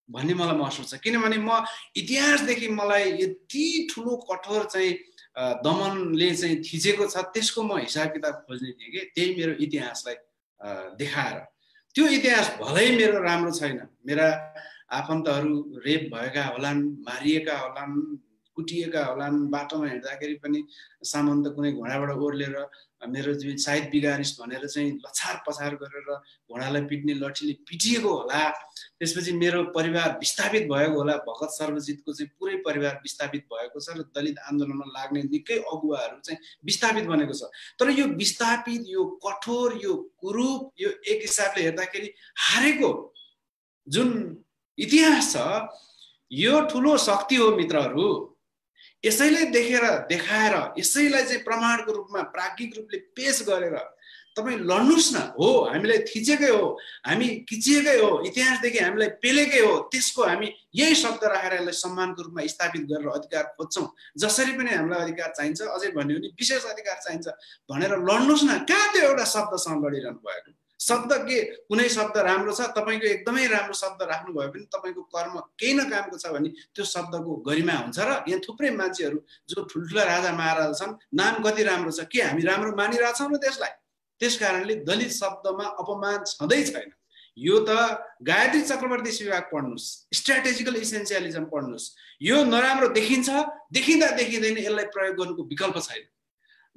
भन्ने मलाई महसुस छ। किनभने म इतिहासदेखि मलाई यति ठुलो कठोर चाहिँ दमनले चाहिँ थिचेको छ, त्यसको म हिसाब किताब खोज्ने थिएँ कि त्यही मेरो इतिहासलाई देखाएर। त्यो इतिहास भलै मेरो राम्रो छैन, मेरा आफन्तहरू रेप भएका होलान्, मारिएका होलान्, कुटिएका होलान्, बाटोमा हिँड्दाखेरि पनि सामन्त कुनै घोडाबाट ओर्लेर मेरो जीवन साहित्य बिगारिस भनेर चाहिँ लछार पछार गरेर घोडालाई पिट्ने लठीले पिटिएको होला। त्यसपछि मेरो परिवार विस्थापित भएको होला। भगत सर्वजितको चाहिँ पुरै परिवार विस्थापित भएको छ र दलित आन्दोलनमा लाग्ने निकै अगुवाहरू चाहिँ विस्थापित बनेको छ। तर यो विस्थापित, यो कठोर, यो कुरूप, यो एक हिसाबले हेर्दाखेरि हारेको जुन इतिहास छ, यो ठुलो शक्ति हो मित्रहरू। यसैले देखाएर यसैलाई चाहिँ प्रमाणको रूपमा प्राज्ञिक रूपले पेश गरेर तपाई लड्नुस् न। हो, हामीलाई थिचेकै हो, हामी किचिएकै हो, इतिहासदेखि हामीलाई पेलेकै हो, त्यसको हामी यही शब्द राखेर यसलाई सम्मानको रूपमा स्थापित गरेर अधिकार खोज्छौँ। जसरी पनि हामीलाई अधिकार चाहिन्छ, अझै भन्यो भने विशेष अधिकार चाहिन्छ भनेर लड्नुस् न। कहाँ त्यो एउटा शब्दसँग लडिरहनु भएको? शब्द के कुनै शब्द राम्रो छ, तपाईको एकदमै राम्रो शब्द राख्नु भयो भने तपाईको कर्म केही न कामको छ भने त्यो शब्दको गरिमा हुन्छ। र यहाँ थुप्रै मान्छेहरू जो ठुल्ठुला राजा महाराजा छन्, नाम कति राम्रो छ, के हामी राम्रो मानिरहेछौँ र त्यसलाई? त्यसकारणले दलित शब्दमा अपमान छँदै छैन। यो त गायत्री चक्रवर्ती विभाग पढ्नुस्, स्ट्राटेजिकल इसेन्सियलिजम पढ्नुस्। यो नराम्रो देखिन्छ, देखिँदा देखिँदैन यसलाई प्रयोग गर्नुको विकल्प छैन।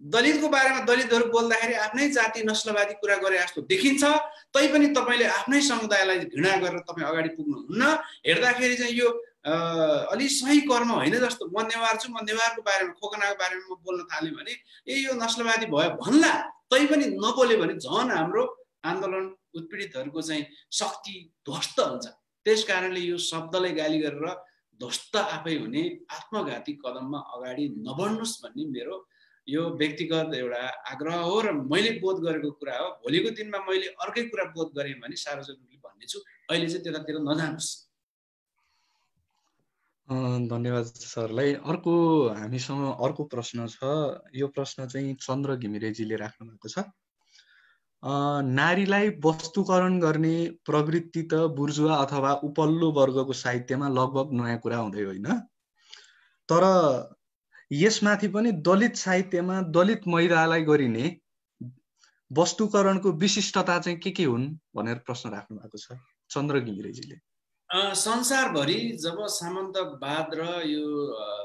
दलितको बारेमा दलितहरू बोल्दाखेरि आफ्नै जाति नस्लवादी कुरा गरे जस्तो देखिन्छ, तैपनि तपाईले आफ्नै समुदायलाई घृणा गरेर तपाईँ अगाडि पुग्नुहुन्न। हेर्दाखेरि चाहिँ यो अलि सही कर्म होइन जस्तो। म नेवार छु, म नेवारको बारेमा, खोकनाको बारेमा म बोल्न थालेँ भने यो नस्लवादी भयो भन्ला, तैपनि नबोल्यो भने झन् हाम्रो आन्दोलन उत्पीडितहरूको चाहिँ शक्ति ध्वस्त हुन्छ। त्यसकारणले यो शब्दलाई गाली गरेर ध्वस्त आफै हुने आत्मघाती कदममा अगाडि नबढ्नुस् भन्ने मेरो यो व्यक्तिगत एउटा आग्रह हो र मैले बोध गरेको कुरा हो। भोलिको दिनमा मैले अर्कै कुरा बोध गरेँ भने सार्वजनिकले भन्ने छु, अहिले चाहिँ त्यतातिर नजानुस्। धन्यवाद सरलाई। अर्को हामीसँग अर्को प्रश्न छ। यो प्रश्न चाहिँ चन्द्र घिमिरेजीले राख्नु भएको छ। नारीलाई वस्तुकरण गर्ने प्रवृत्ति त बुर्जुवा अथवा उपल्लो वर्गको साहित्यमा लगभग नयाँ कुरा हुँदै होइन, तर यसमाथि पनि दलित साहित्यमा दलित महिलालाई गरिने वस्तुकरणको विशिष्टता चाहिँ के हुन् भनेर प्रश्न राख्नु भएको छ चन्द्र घिमिरेजीले। संसारभरि जब सामन्तवाद र यो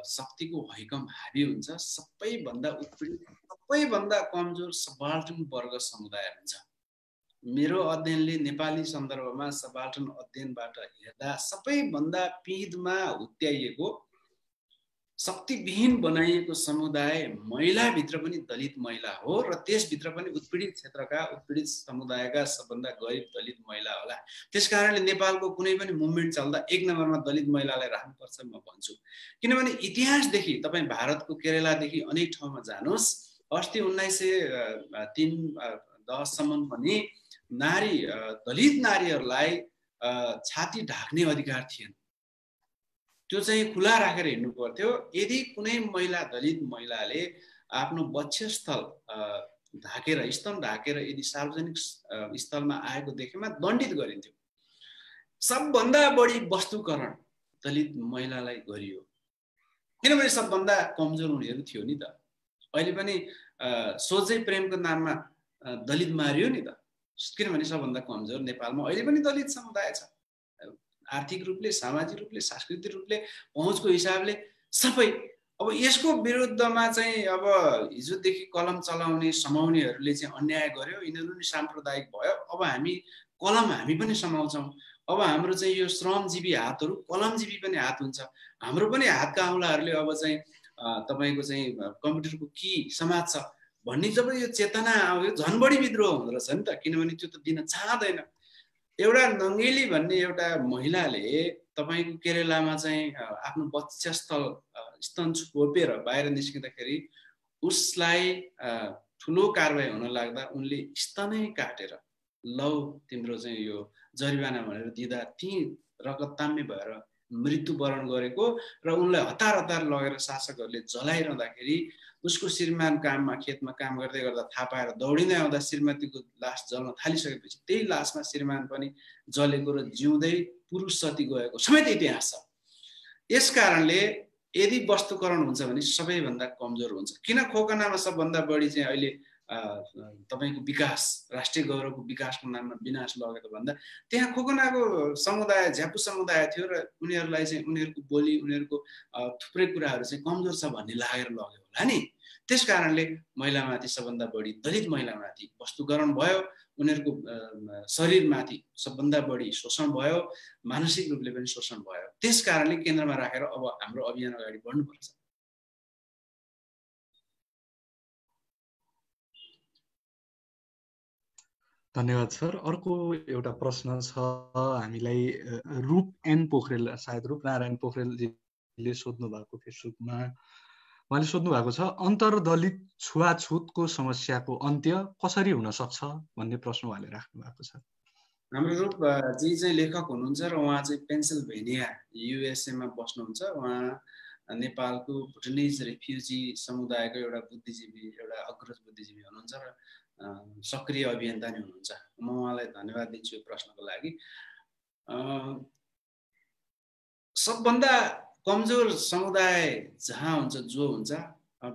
शक्तिको हैकम हावी हुन्छ, सबैभन्दा उत्पीडित, सबैभन्दा कमजोर सबाल्टर्न वर्ग समुदाय हुन्छ। मेरो अध्ययनले नेपाली सन्दर्भमा सबाल्टर्न अध्ययनबाट हेर्दा सबैभन्दा पिँधमा हुत्याइएको, शक्तिविहीन बनाइएको समुदाय महिलाभित्र पनि दलित महिला हो र त्यसभित्र पनि उत्पीडित क्षेत्रका, उत्पीडित समुदायका सबभन्दा गरिब दलित महिला होला। त्यसकारणले नेपालको कुनै पनि मुभमेन्ट चल्दा एक नम्बरमा दलित महिलालाई राख्नुपर्छ म भन्छु। किनभने इतिहासदेखि तपाईँ भारतको केरलादेखि अनेक ठाउँमा जानुहोस्, अस्ति 1903-10 सम्म पनि दलित नारीहरूलाई छाती ढाक्ने अधिकार थिएन। त्यो चाहिँ खुला राखेर हिँड्नु पर्थ्यो। यदि कुनै महिला, दलित महिलाले आफ्नो वक्षस्थल ढाकेर, स्तन ढाकेर यदि सार्वजनिक स्थलमा आएको देखेमा दण्डित गरिन्थ्यो। सबभन्दा बढी वस्तुकरण दलित महिलालाई गरियो, किनभने सबभन्दा कमजोर उनीहरू थियो नि त। अहिले पनि सोझै प्रेमको नाममा दलित मारियो नि त, किनभने सबभन्दा कमजोर नेपालमा अहिले पनि दलित समुदाय छ। आर्थिक रूपले, सामाजिक रूपले, सांस्कृतिक रूपले, पहुँचको हिसाबले सबै। अब यसको विरुद्धमा चाहिँ अब हिजोदेखि कलम चलाउने, समाउनेहरूले चाहिँ अन्याय गर्यो, यिनीहरू नि साम्प्रदायिक भयो। अब हामी पनि समाउँछौँ। अब हाम्रो चाहिँ यो श्रमजीवी हातहरू कलमजीवी पनि हात हुन्छ। हाम्रो पनि हातका औँलाहरूले अब चाहिँ तपाईँको चाहिँ कम्प्युटरको की समात्छ भन्ने जब यो चेतना आयो, झन् बढी विद्रोह हुँदो रहेछ नि त। किनभने त्यो त दिन चाहँदैन। एउटा नङ्गेली भन्ने एउटा महिलाले तपाईँको केरलामा चाहिँ आफ्नो वक्षस्थल स्तन छोपेर बाहिर निस्किँदाखेरि उसलाई ठुलो कारबाही हुन लाग्दा उनले स्तनै काटेर लौ तिम्रो चाहिँ यो जरिवाना भनेर दिँदा ती रगतताम्य भएर मृत्युवरण गरेको र उनलाई हतार हतार लगेर शासकहरूले जलाइरहँदाखेरि उसको श्रीमान खेतमा काम गर्दै गर्दा थाहा पाएर दौडिँदै आउँदा श्रीमतीको लास जल्न थालिसकेपछि त्यही लासमा श्रीमान पनि जलेको र जिउँदै पुरुष सती गएको समेत इतिहास छ। यस कारणले यदि वस्तुकरण हुन्छ भने सबैभन्दा कमजोर हुन्छ। किन खोकनामा सबभन्दा बढी चाहिँ अहिले तपाईँको विकास, राष्ट्रिय गौरवको विकासको नाममा विनाश लगेको भन्दा त्यहाँ खोकनाको समुदाय झ्यापु समुदाय थियो र उनीहरूलाई चाहिँ उनीहरूको बोली, उनीहरूको थुप्रै कुराहरू चाहिँ कमजोर छ भन्ने लागेर लग्यो होला नि। त्यस कारणले महिलामाथि सबभन्दा बढी दलित महिलामाथि वस्तुकरण भयो, उनीहरूको शरीरमाथि सबभन्दा बढी शोषण भयो, मानसिक रूपले पनि शोषण भयो। त्यस कारणले केन्द्रमा राखेर अब हाम्रो अभियान अगाडि बढ्नुपर्छ। धन्यवाद सर। अर्को एउटा प्रश्न छ हामीलाई रूप एन पोखरेल, सायद रूपनारायण पोखरेलजीले सोध्नु भएको फेसबुकमा। उहाँले सोध्नु भएको छ अन्तर्दलित छुवाछुतको समस्याको अन्त्य कसरी हुन सक्छ भन्ने प्रश्न उहाँले राख्नु भएको छ। हाम्रो रूपजी चाहिँ लेखक हुनुहुन्छ र उहाँ चाहिँ पेन्सिल्भेनिया युएसए मा बस्नुहुन्छ। उहाँ नेपालको भुटनिज रेफ्युजी समुदायको एउटा बुद्धिजीवी, एउटा अग्रज बुद्धिजीवी हुनुहुन्छ र सक्रिय अभियन्ता नै हुनुहुन्छ। म उहाँलाई धन्यवाद दिन्छु यो प्रश्नको लागि। सबभन्दा कमजोर समुदाय जहाँ हुन्छ, जो हुन्छ,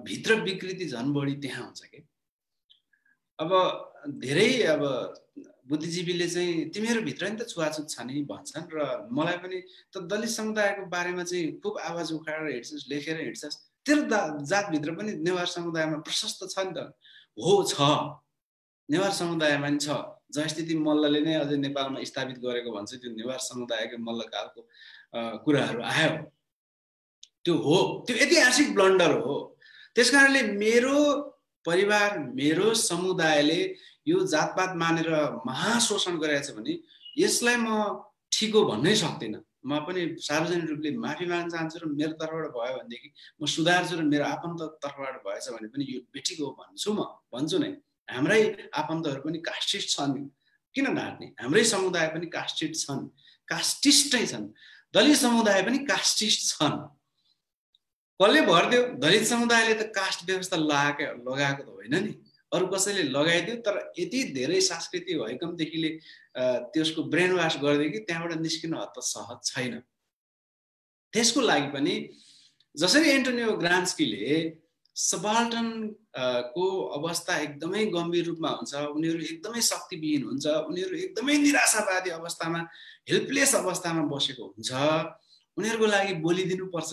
भित्र विकृति झन् बढी त्यहाँ हुन्छ के। अब धेरै अब बुद्धिजीवीले चाहिँ तिमीहरू भित्र नि त छुवाछुत छ नि भन्छन् र मलाई पनि त दलित समुदायको बारेमा चाहिँ खुब आवाज उठाएर हिँड्छस्, लेखेर हिँड्छस्। तेरो जातभित्र पनि नेवार समुदायमा प्रशस्त छ नि त। हो छ, नेवार समुदायमा नि छ। जयस्थिति मल्लले नै अझै नेपालमा स्थापित गरेको भन्छ त्यो नेवार समुदायको मल्लकालको कुराहरू आयो। त्यो हो, त्यो ऐतिहासिक ब्लन्डर हो। त्यसकारणले मेरो परिवार, मेरो समुदायले यो जातपात मानेर महाशोषण गरेछ भने यसलाई म ठिक हो भन्नै सक्दिनँ। म पनि सार्वजनिक रूपले माफी माग्न चाहन्छु र मेरो तर्फबाट भयो भनेदेखि म सुधार्छु र मेरो आफन्त तर्फबाट भएछ भने पनि यो बेठिक हो भन्छु। म भन्छु नै। हाम्रै आफन्तहरू पनि कास्टिस्ट छन्, किन ढाँट्ने? हाम्रै समुदाय पनि कास्टिस्ट छन्, कास्टिस्टै छन्। दलित समुदाय पनि कास्टिस्ट छन्। कसले भरिदियो? दलित समुदायले त कास्ट व्यवस्था लगाएको त होइन नि, अरू कसैले लगाइदियो। तर यति धेरै सांस्कृतिक हैकमदेखिले त्यसको ब्रेन वास गरिदियो कि त्यहाँबाट निस्किन हत्त सहज छैन। त्यसको लागि पनि जसरी एन्टोनियो ग्राम्स्कीले सबाल्टन को अवस्था एकदमै गम्भीर रूपमा हुन्छ, उनीहरू एकदमै शक्तिविहीन हुन्छ, उनीहरू एकदमै निराशावादी अवस्थामा, हेल्पलेस अवस्थामा बसेको हुन्छ, उनीहरूको लागि बोलिदिनुपर्छ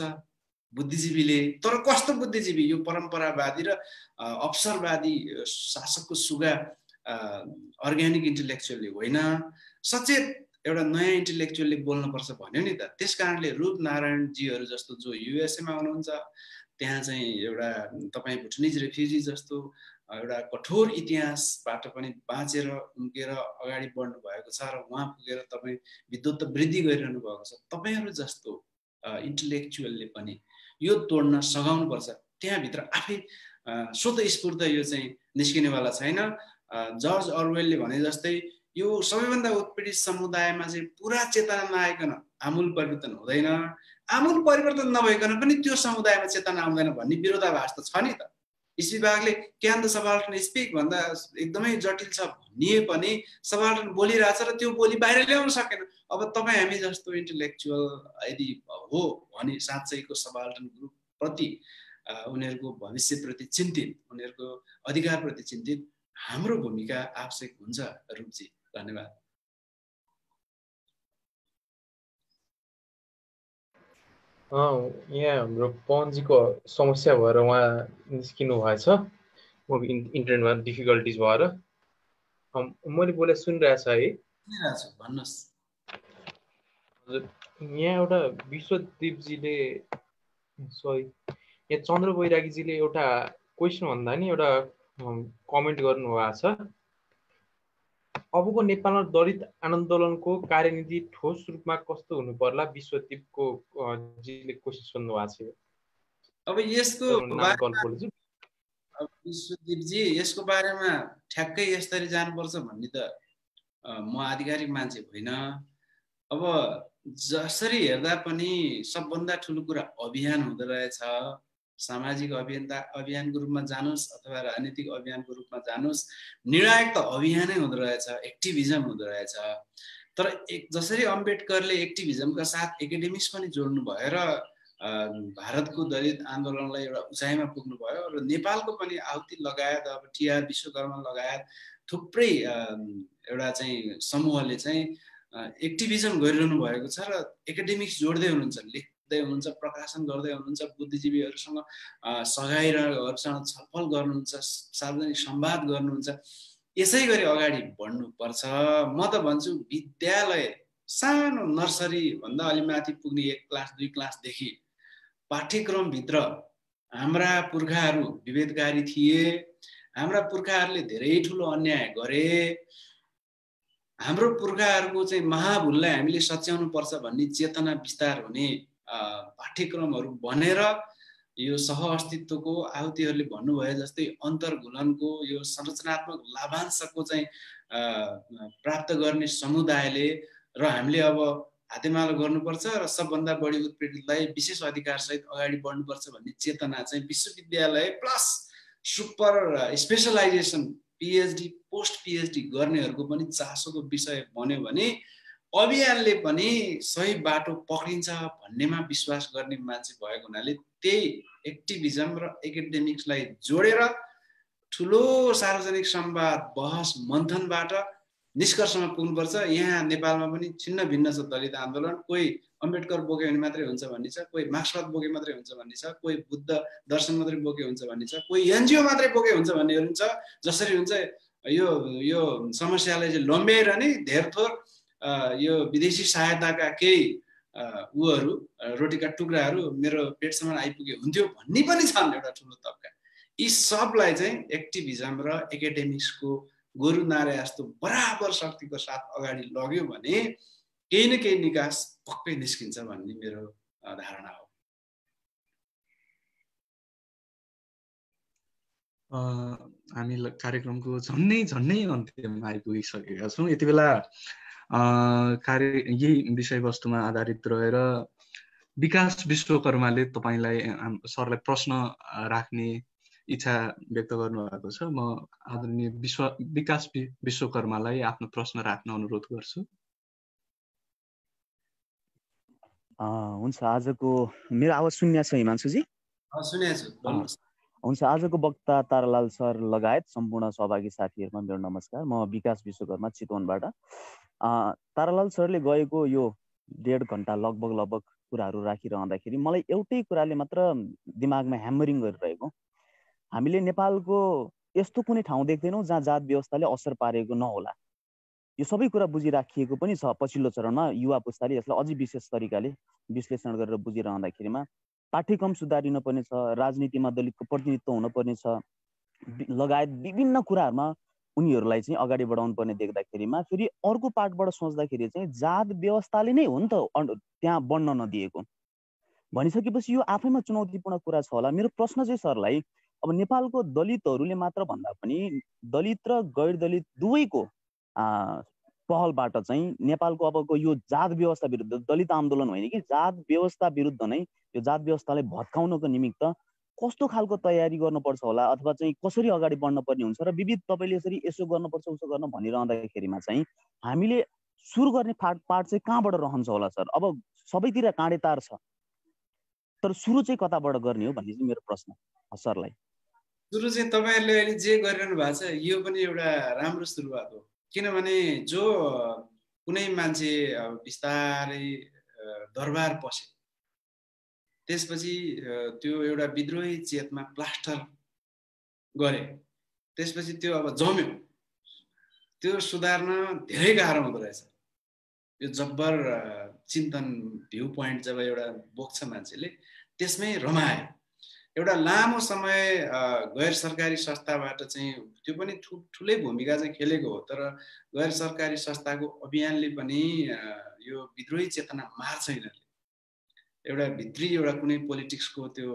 बुद्धिजीवीले। तर कस्तो बुद्धिजीवी? यो परम्परावादी र अवसरवादी शासकको सुगा अर्ग्यानिक इन्टेलेक्चुअलले होइन, सचेत एउटा नयाँ इन्टेलेक्चुअलले बोल्नुपर्छ भन्यो नि त। त्यस कारणले रूपनारायणजीहरू जस्तो जो युएसए मा हुनुहुन्छ, त्यहाँ चाहिँ एउटा तपाईँ भुटनिज रेफ्युजी जस्तो एउटा कठोर इतिहासबाट पनि बाँचेर उम्केर अगाडि बढ्नु भएको छ र उहाँ पुगेर तपाईँ विद्वत वृद्धि गरिरहनु भएको छ। तपाईँहरू जस्तो इन्टेलेक्चुअलले पनि यो तोड्न सघाउनुपर्छ। त्यहाँभित्र आफै स्वतःस्फूर्त यो चाहिँ निस्किनेवाला छैन। जर्ज अरवेलले भने जस्तै यो सबैभन्दा उत्पीडित समुदायमा चाहिँ पुरा चेतना नआइकन आमूल परिवर्तन हुँदैन, आमूल परिवर्तन नभइकन पनि त्यो समुदायमा चेतना आउँदैन भन्ने विरोधाभास त छ नि त। इस विभागले क्यान द सबाल्टर्न स्पिक भन्दा एकदमै जटिल छ भनिए पनि सबाल्टर्न बोलिरहेछ र त्यो बोली बाहिर ल्याउन सकेन। अब तपाईँ हामी जस्तो इन्टेलेक्चुअल यदि हो भने साँच्चैको सबाल्टर्न ग्रुप प्रति उनीहरूको भविष्यप्रति चिन्तित, उनीहरूको अधिकारप्रति चिन्तित हाम्रो भूमिका आवश्यक हुन्छ। रूपजी, धन्यवाद। यहाँ हाम्रो पवनजीको समस्या भएर उहाँ निस्किनु भएछ, इन्टरनेटमा डिफिकल्टिज भएर। मैले बोले सुनिरहेछ है? भन्नुहोस्। यहाँ एउटा विश्वदीपजीले यहाँ चन्द्र बैरागीजीले एउटा क्वेसन भन्दा नि एउटा कमेन्ट गर्नुभएको छ। अबको नेपालमा दलित आन्दोलनको कार्यनीति ठोस रूपमा कस्तो हुनु पर्ला, विश्वदीपको जीले क्वेसन सोध्नु भएको छ। अब यसको विश्वदीपजी यसको बारेमा ठ्याक्कै यसरी जानुपर्छ भन्ने त म आधिकारिक मान्छे होइन। अब जसरी हेर्दा पनि सबभन्दा ठुलो कुरा अभियान हुँदो रहेछ। सामाजिक अभियानको रूपमा जानुस् अथवा राजनीतिक अभियानको रूपमा जानुस्, निर्णायक त अभियानै हुँदो रहेछ, एक्टिभिजम हुँदो रहेछ। तर जसरी अम्बेडकरले एक्टिभिजमका साथ एकाडेमिक्स पनि जोड्नु भयो र भारतको दलित आन्दोलनलाई एउटा उचाइमा पुग्नु भयो र नेपालको पनि आहुति लगायत अब टिआर विश्वकर्मा लगायत थुप्रै एउटा चाहिँ समूहले चाहिँ एक्टिभिजम गरिरहनु भएको छ र एकाडेमिक्स जोड्दै हुनुहुन्छ, लेख्दै हुनुहुन्छ, प्रकाशन गर्दै हुनुहुन्छ, बुद्धिजीवीहरूसँग सघाइहरूसँग छलफल गर्नुहुन्छ, सार्वजनिक संवाद गर्नुहुन्छ। यसै गरी अगाडि बढ्नुपर्छ। म त भन्छु विद्यालय सानो नर्सरी भन्दा अलि माथि पुग्ने 1 क्लास 2 क्लासदेखि पाठ्यक्रमभित्र हाम्रा पुर्खाहरू विभेदकारी थिए, हाम्रा पुर्खाहरूले धेरै ठुलो अन्याय गरे, हाम्रो पुर्खाहरूको चाहिँ महाभूललाई हामीले सच्याउनु पर्छ भन्ने चेतना विस्तार हुने पाठ्यक्रमहरू बनेर यो सहअस्तित्वको आहुतिहरूले भन्नुभए जस्तै अन्तर्घुलनको यो संरचनात्मक लाभांशको चाहिँ प्राप्त गर्ने समुदायले र हामीले अब हातेमालो गर्नुपर्छ र सबभन्दा बढी उत्पीडितलाई विशेष अधिकारसहित अगाडि बढ्नुपर्छ भन्ने चेतना चाहिँ विश्वविद्यालय plus super specialization PhD post PhD गर्नेहरूको पनि चासोको विषय बन्यो भने अभियानले पनि सही बाटो पक्रिन्छ भन्नेमा विश्वास गर्ने मान्छे भएको हुनाले त्यही एक्टिभिजम र एकाडेमिक्सलाई जोडेर ठुलो सार्वजनिक संवाद बहस मन्थनबाट निष्कर्षमा पुग्नुपर्छ। यहाँ नेपालमा पनि छिन्न भिन्न छ दलित आन्दोलन। कोही अम्बेडकर बोके भने मात्रै हुन्छ भन्ने छ, कोही मार्क्सवाद बोके मात्रै हुन्छ भन्ने छ, कोही बुद्ध दर्शन मात्रै बोके हुन्छ भन्ने छ, कोही एनजिओ मात्रै बोके हुन्छ भन्नेहरू पनि छ। जसरी हुन्छ यो समस्यालाई चाहिँ लम्ब्याएर नै धेर थोर यो विदेशी सहायताका केही उहरू रोटीका टुक्राहरू मेरो पेटसम्म आइपुगे हुन्थ्यो भन्ने पनि छन् एउटा ठुलो तबका। यी सबलाई चाहिँ एक्टिभिजम र एकाडेमिक्सको गोरु नारे जस्तो बराबर शक्तिको साथ अगाडि लग्यो भने केही न केही निकास पक्कै निस्किन्छ भन्ने मेरो धारणा हो। हामी कार्यक्रमको झन्नै अन्त्यमा आइपुगिसकेका छौँ। यति बेला यही विषयवस्तुमा आधारित रहेर विकास विश्वकर्माले तपाईँलाई सरलाई प्रश्न राख्ने इच्छा व्यक्त गर्नुभएको छ। म आदरणीय विकास विश्वकर्मालाई आफ्नो प्रश्न राख्न अनुरोध गर्छु। हुन्छ, आजको मेरो आवाज सुन्या छ हिमांशुजी? हुन्छ, आजको वक्ता तारालाल सर लगायत सम्पूर्ण सहभागी साथीहरूमा मेरो नमस्कार। म विकास विश्वकर्मा चितवनबाट। तारालाल सरले गएको यो 1.5 घण्टा लगभग कुराहरू राखिरहँदाखेरि मलाई एउटै कुराले मात्र दिमागमा ह्यामरिङ गरिरहेको, हामीले नेपालको यस्तो कुनै ठाउँ देख्दैनौँ जहाँ जात व्यवस्थाले असर पारेको नहोला। यो सबै कुरा बुझिराखिएको पनि छ। पछिल्लो चरणमा युवा पुस्ताले यसलाई अझै विशेष तरिकाले विश्लेषण गरेर बुझिरहँदाखेरिमा पाठ्यक्रम सुधारिनुपर्ने छ, राजनीतिमा दलितको प्रतिनिधित्व हुनुपर्ने छ लगायत विभिन्न कुराहरूमा उनीहरूलाई चाहिँ अगाडि बढाउनु पर्ने देख्दाखेरिमा फेरि अर्को पार्टबाट सोच्दाखेरि चाहिँ जात व्यवस्थाले नै हो नि त त्यहाँ बढ्न नदिएको भनिसकेपछि यो आफैमा चुनौतीपूर्ण कुरा छ होला। मेरो प्रश्न चाहिँ सरलाई अब नेपालको दलितहरूले मात्र भन्दा पनि दलित र गैर दलित दुवैको पहलबाट चाहिँ नेपालको अबको यो जात व्यवस्था विरुद्ध दलित आन्दोलन होइन कि जात व्यवस्था विरुद्ध नै यो जात व्यवस्थालाई भत्काउनको निमित्त कस्तो खालको तयारी गर्नुपर्छ होला अथवा चाहिँ कसरी अगाडि बढ्न पर्ने हुन्छ र विविध तपाईँले यसरी यसो गर्नुपर्छ उसो गर्न भनिरहँदाखेरिमा चाहिँ हामीले सुरु गर्ने पार्ट चाहिँ कहाँबाट रहन्छ होला सर? अब सबैतिर काँडे तार छ तर सुरु चाहिँ कताबाट गर्ने हो भन्ने चाहिँ मेरो प्रश्न सरलाई। सुरु चाहिँ तपाईँहरूले अहिले जे गरिरहनु भएको छ यो पनि एउटा राम्रो सुरुवात हो, किनभने जो कुनै मान्छे बिस्तारै दरबार पसे त्यसपछि त्यो एउटा विद्रोही चेतमा प्लास्टर गरे, त्यसपछि त्यो अब जम्यो, त्यो सुधार्न धेरै गाह्रो हुँदो रहेछ। यो जब्बर चिन्तन भ्यू पोइन्ट जब एउटा बोक्छ मान्छेले त्यसमै रमायो। एउटा लामो समय गैर सरकारी संस्थाबाट चाहिँ त्यो पनि ठुलै भूमिका चाहिँ खेलेको हो, तर गैर सरकारी संस्थाको अभियानले पनि यो विद्रोही चेतना मार्छ यिनीहरूले। एउटा भित्री एउटा कुनै पोलिटिक्सको त्यो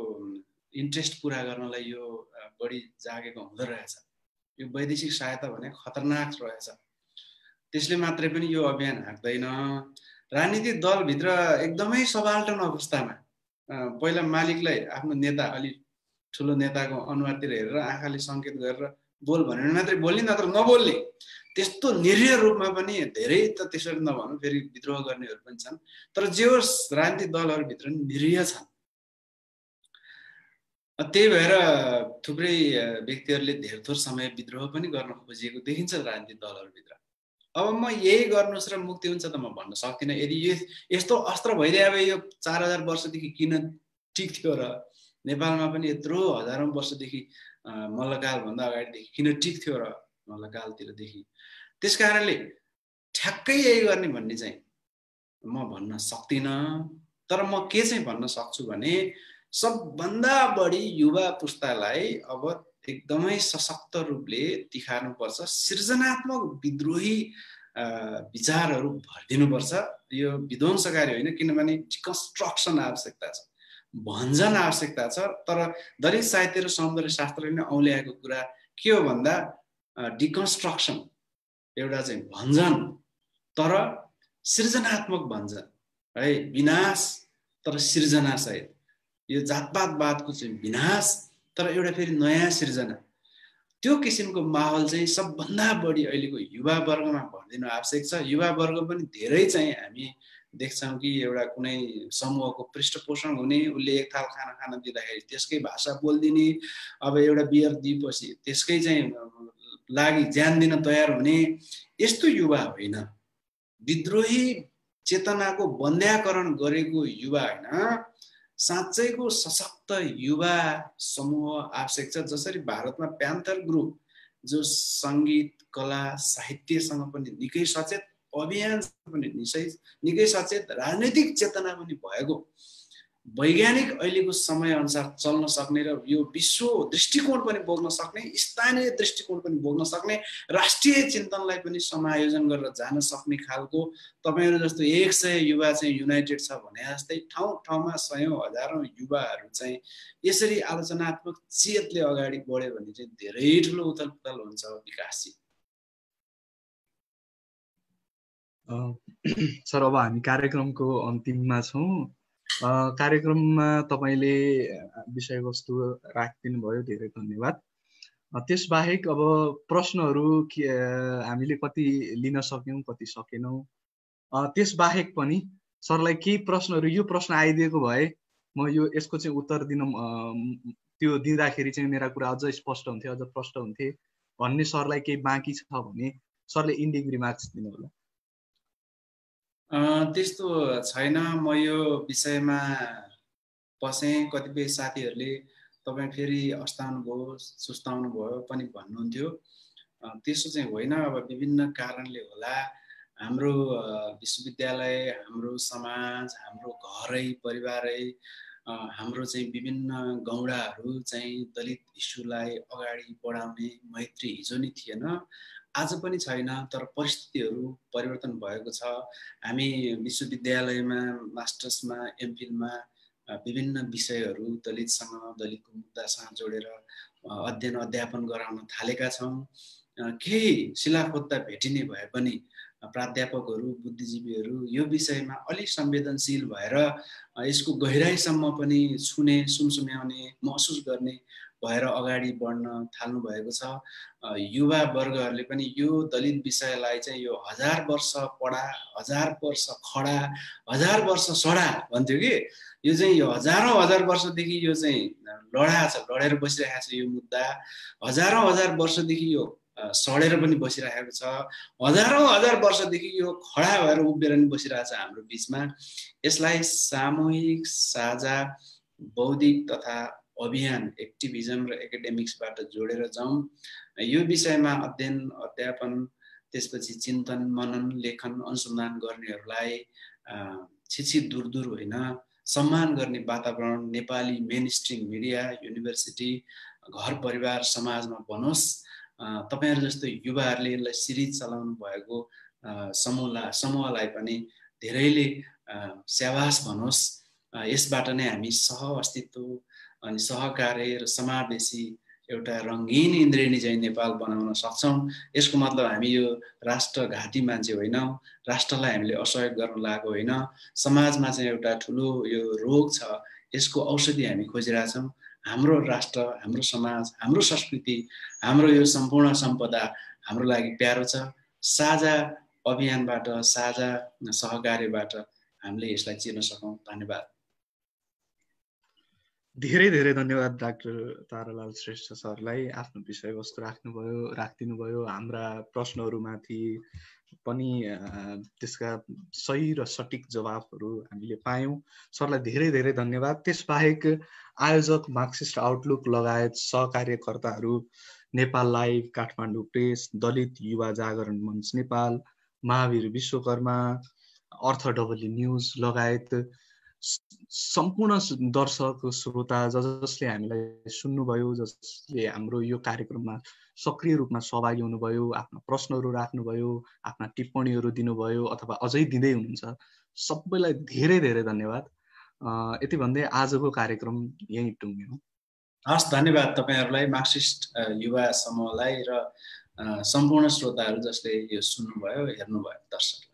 इन्ट्रेस्ट पुरा गर्नलाई यो बढी जागेको हुँदो रहेछ। यो वैदेशिक सहायता भने खतरनाक रहेछ, त्यसले मात्रै पनि यो अभियान हाँक्दैन। राजनीतिक दलभित्र एकदमै सबाल्टन अवस्थामा पहिला मालिकलाई आफ्नो नेता अलि ठुलो नेताको अनुहारतिर हेरेर आँखाले सङ्केत गरेर बोल भनेर मात्रै बोल्ने, नत्र नबोल्ने, त्यस्तो निरीह रूपमा पनि धेरै त त्यसरी नभनौँ, फेरि विद्रोह गर्नेहरू पनि छन्, तर जे होस् राजनीतिक दलहरूभित्र निरीह छन्। त्यही भएर थुप्रै व्यक्तिहरूले धेर थोर समय विद्रोह पनि गर्न खोजिएको देखिन्छ राजनीतिक दलहरूभित्र। अब म यही गर्नुहोस् र मुक्ति हुन्छ त म भन्न सक्दिनँ। यदि यस्तो अस्त्र भइदिए अब यो 4000 वर्षदेखि किन ठिक थियो र नेपालमा पनि यत्रो हजारौं वर्षदेखि मल्लकालभन्दा अगाडिदेखि किन ठिक थियो र मल्लकालतिरदेखि। त्यस कारणले ठ्याक्कै यही गर्ने भन्ने चाहिँ म भन्न सक्दिनँ। तर म के चाहिँ भन्न सक्छु भने सबभन्दा बढी युवा पुस्तालाई अब एकदमै सशक्त रूपले तिखार्नुपर्छ, सृजनात्मक विद्रोही विचारहरू भरिदिनुपर्छ। यो विध्वंसकारी होइन, किनभने डिकन्स्ट्रक्सन आवश्यकता छ, भञ्जन आवश्यकता छ। तर दलित साहित्य र सौन्दर्य शास्त्रले नै औल्याएको कुरा के हो भन्दा डिकन्स्ट्रक्सन, एउटा चाहिँ भञ्जन तर सृजनात्मक भञ्जन है, विनाश तर सृजना सहित। यो जातपातवादको चाहिँ विनाश तर एउटा फेरि नयाँ सृजना, त्यो किसिमको माहौल चाहिँ सबभन्दा बढी अहिलेको युवा वर्गमा भरिदिनु आवश्यक छ। युवा वर्ग पनि धेरै चाहिँ हामी देख्छौँ कि एउटा कुनै समूहको पृष्ठपोषण हुने, उसले एक थाल खाना खान दिँदाखेरि त्यसकै भाषा बोलिदिने, अब एउटा बियर दिएपछि त्यसकै चाहिँ लागि ज्यान दिन तयार हुने, यस्तो युवा होइन। विद्रोही चेतनाको बन्ध्याकरण गरेको युवा होइन, साँच्चैको सशक्त युवा समूह आवश्यक छ। जसरी भारतमा प्यान्थर ग्रुप जो सङ्गीत कला साहित्यसँग पनि निकै सचेत, अभियान पनि निकै सचेत, राजनैतिक चेतना पनि भएको, वैज्ञानिक अहिलेको समय अनुसार चल्न सक्ने र यो विश्व दृष्टिकोण पनि बोक्न सक्ने, स्थानीय दृष्टिकोण पनि बोक्न सक्ने, राष्ट्रिय चिन्तनलाई पनि समायोजन गरेर जान सक्ने खालको तपाईहरु जस्तो 100 युवा चाहिँ युनाइटेड छ भने जस्तै ठाउँ ठाउँमा सयौं हजारौं युवाहरू चाहिँ यसरी आलोचनात्मक चेतले अगाडि बढ्यो भने चाहिँ धेरै ठुलो उथलपुथल हुन्छ विकासजी। सर अब हामी कार्यक्रमको अन्तिममा छौं। कार्यक्रममा तपाईले विषयवस्तु राखिदिनु भयो, धेरै धन्यवाद। त्यसबाहेक अब प्रश्नहरू हामीले कति लिन सक्यौं कति सकेनौं, त्यसबाहेक पनि सरलाई केही प्रश्नहरू, यो प्रश्न आइदिएको भए म यो यसको चाहिँ उत्तर दिन त्यो दिँदाखेरि चाहिँ मेरा कुरा अझ स्पष्ट हुन्थे, अझ प्रष्ट हुन्थे भन्ने सरलाई केही बाँकी छ भने सरले इन्डिङ रिमार्क्स दिनु होला। त्यस्तो छैन। म यो विषयमा पसे, कतिपय साथीहरूले तपाईं फेरि अस्ताउनु भयो सुस्ताउनु भयो पनि भन्नुहुन्थ्यो। त्यसो चाहिँ होइन। अब विभिन्न कारणले होला हाम्रो विश्वविद्यालय, हाम्रो समाज, हाम्रो घरै परिवारै, हाम्रो चाहिँ विभिन्न गौडाहरू चाहिँ दलित इस्युलाई अगाडि बढाउने मैत्री हिजो नि थिएन, आज पनि छैन। तर परिस्थितिहरू परिवर्तन भएको छ। हामी विश्वविद्यालयमा मास्टर्समा एमफिलमा विभिन्न विषयहरू दलितसँग, दलितको मुद्दासँग जोडेर अध्ययन अध्यापन गराउन थालेका छौँ। केही शिलाखोत्ता भेटिने भए पनि प्राध्यापकहरू बुद्धिजीवीहरू यो विषयमा अलिक संवेदनशील भएर यसको गहिराइसम्म पनि छुने सुनसुम्याउने महसुस गर्ने भएर अगाडि बढ्न थाल्नु भएको छ। युवा वर्गहरूले पनि यो दलित विषयलाई चाहिँ यो 1000 वर्ष पढा 1000 वर्ष खडा 1000 वर्ष सडा भन्थ्यो कि यो चाहिँ यो हजारौँ हजार वर्षदेखि यो चाहिँ लडेर बसिरहेको छ। यो मुद्दा हजारौँ हजार वर्षदेखि यो सडेर पनि बसिरहेको छ। हजारौँ हजार वर्षदेखि यो खडा भएर उभिएर पनि बसिरहेको छ हाम्रो बिचमा। यसलाई सामूहिक साझा बौद्धिक तथा अभियान एक्टिभिजम र एकाडेमिक्सबाट जोडेर जाउँ। यो विषयमा अध्ययन अध्यापन त्यसपछि चिन्तन मनन लेखन अनुसन्धान गर्नेहरूलाई छिछि दूर होइन सम्मान गर्ने वातावरण Nepali main stream media university घर परिवार समाजमा बनोस्। तपाईहरु जस्तो युवाहरूले यसलाई सिरिज चलाउनु भएको समूहलाई पनि धेरैले स्याबास भनोस्। यसबाट नै हामी सह अस्तित्व अनि सहकार्य र समावेशी एउटा रंगीन इन्द्रेणी चाहिँ नेपाल बनाउन सक्छौं। यसको मतलब हामी यो राष्ट्रघाती मान्छे होइनौं, राष्ट्रलाई हामीले असहयोग गर्न लागेको होइन। समाजमा चाहिँ एउटा ठुलो यो रोग छ, यसको औषधि हामी खोजिरहेका छौं। हाम्रो राष्ट्र, हाम्रो समाज, हाम्रो संस्कृति, हाम्रो यो सम्पूर्ण सम्पदा हाम्रो लागि प्यारो छ। साझा अभियानबाट, साझा सहकार्यबाट हामीले यसलाई चिर्न सकौं। धन्यवाद। धेरै धेरै धन्यवाद डाक्टर तारालाल श्रेष्ठ सरलाई। आफ्नो विषयवस्तु राखिदिनु भयो। हाम्रा प्रश्नहरूमाथि पनि त्यसका सही र सटिक जवाफहरू हामीले पायौं। सरलाई धेरै धेरै धन्यवाद। त्यसबाहेक आयोजक मार्क्सिस्ट आउटलुक लगायत सहकार्यकर्ताहरू नेपाल लाइभ, काठमाडौँ प्रेस, दलित युवा जागरण मञ्च नेपाल, महावीर विश्वकर्मा, अर्थ डबली न्यूज लगायत सम्पूर्ण दर्शक श्रोता जसले हामीलाई सुन्नुभयो, जसले हाम्रो यो कार्यक्रममा सक्रिय रूपमा सहभागी हुनुभयो, आफ्ना प्रश्नहरू राख्नुभयो, आफ्ना टिप्पणीहरू दिनुभयो अथवा अझै दिँदै हुनुहुन्छ, सबैलाई धेरै धेरै धन्यवाद। यति भन्दै आजको कार्यक्रम यही टुङ्ग्यौं। हस्, धन्यवाद तपाईहरुलाई, मार्क्सिस्ट युवा समूहलाई र सम्पूर्ण श्रोताहरू जसले यो सुन्नुभयो, हेर्नुभयो, दर्शक।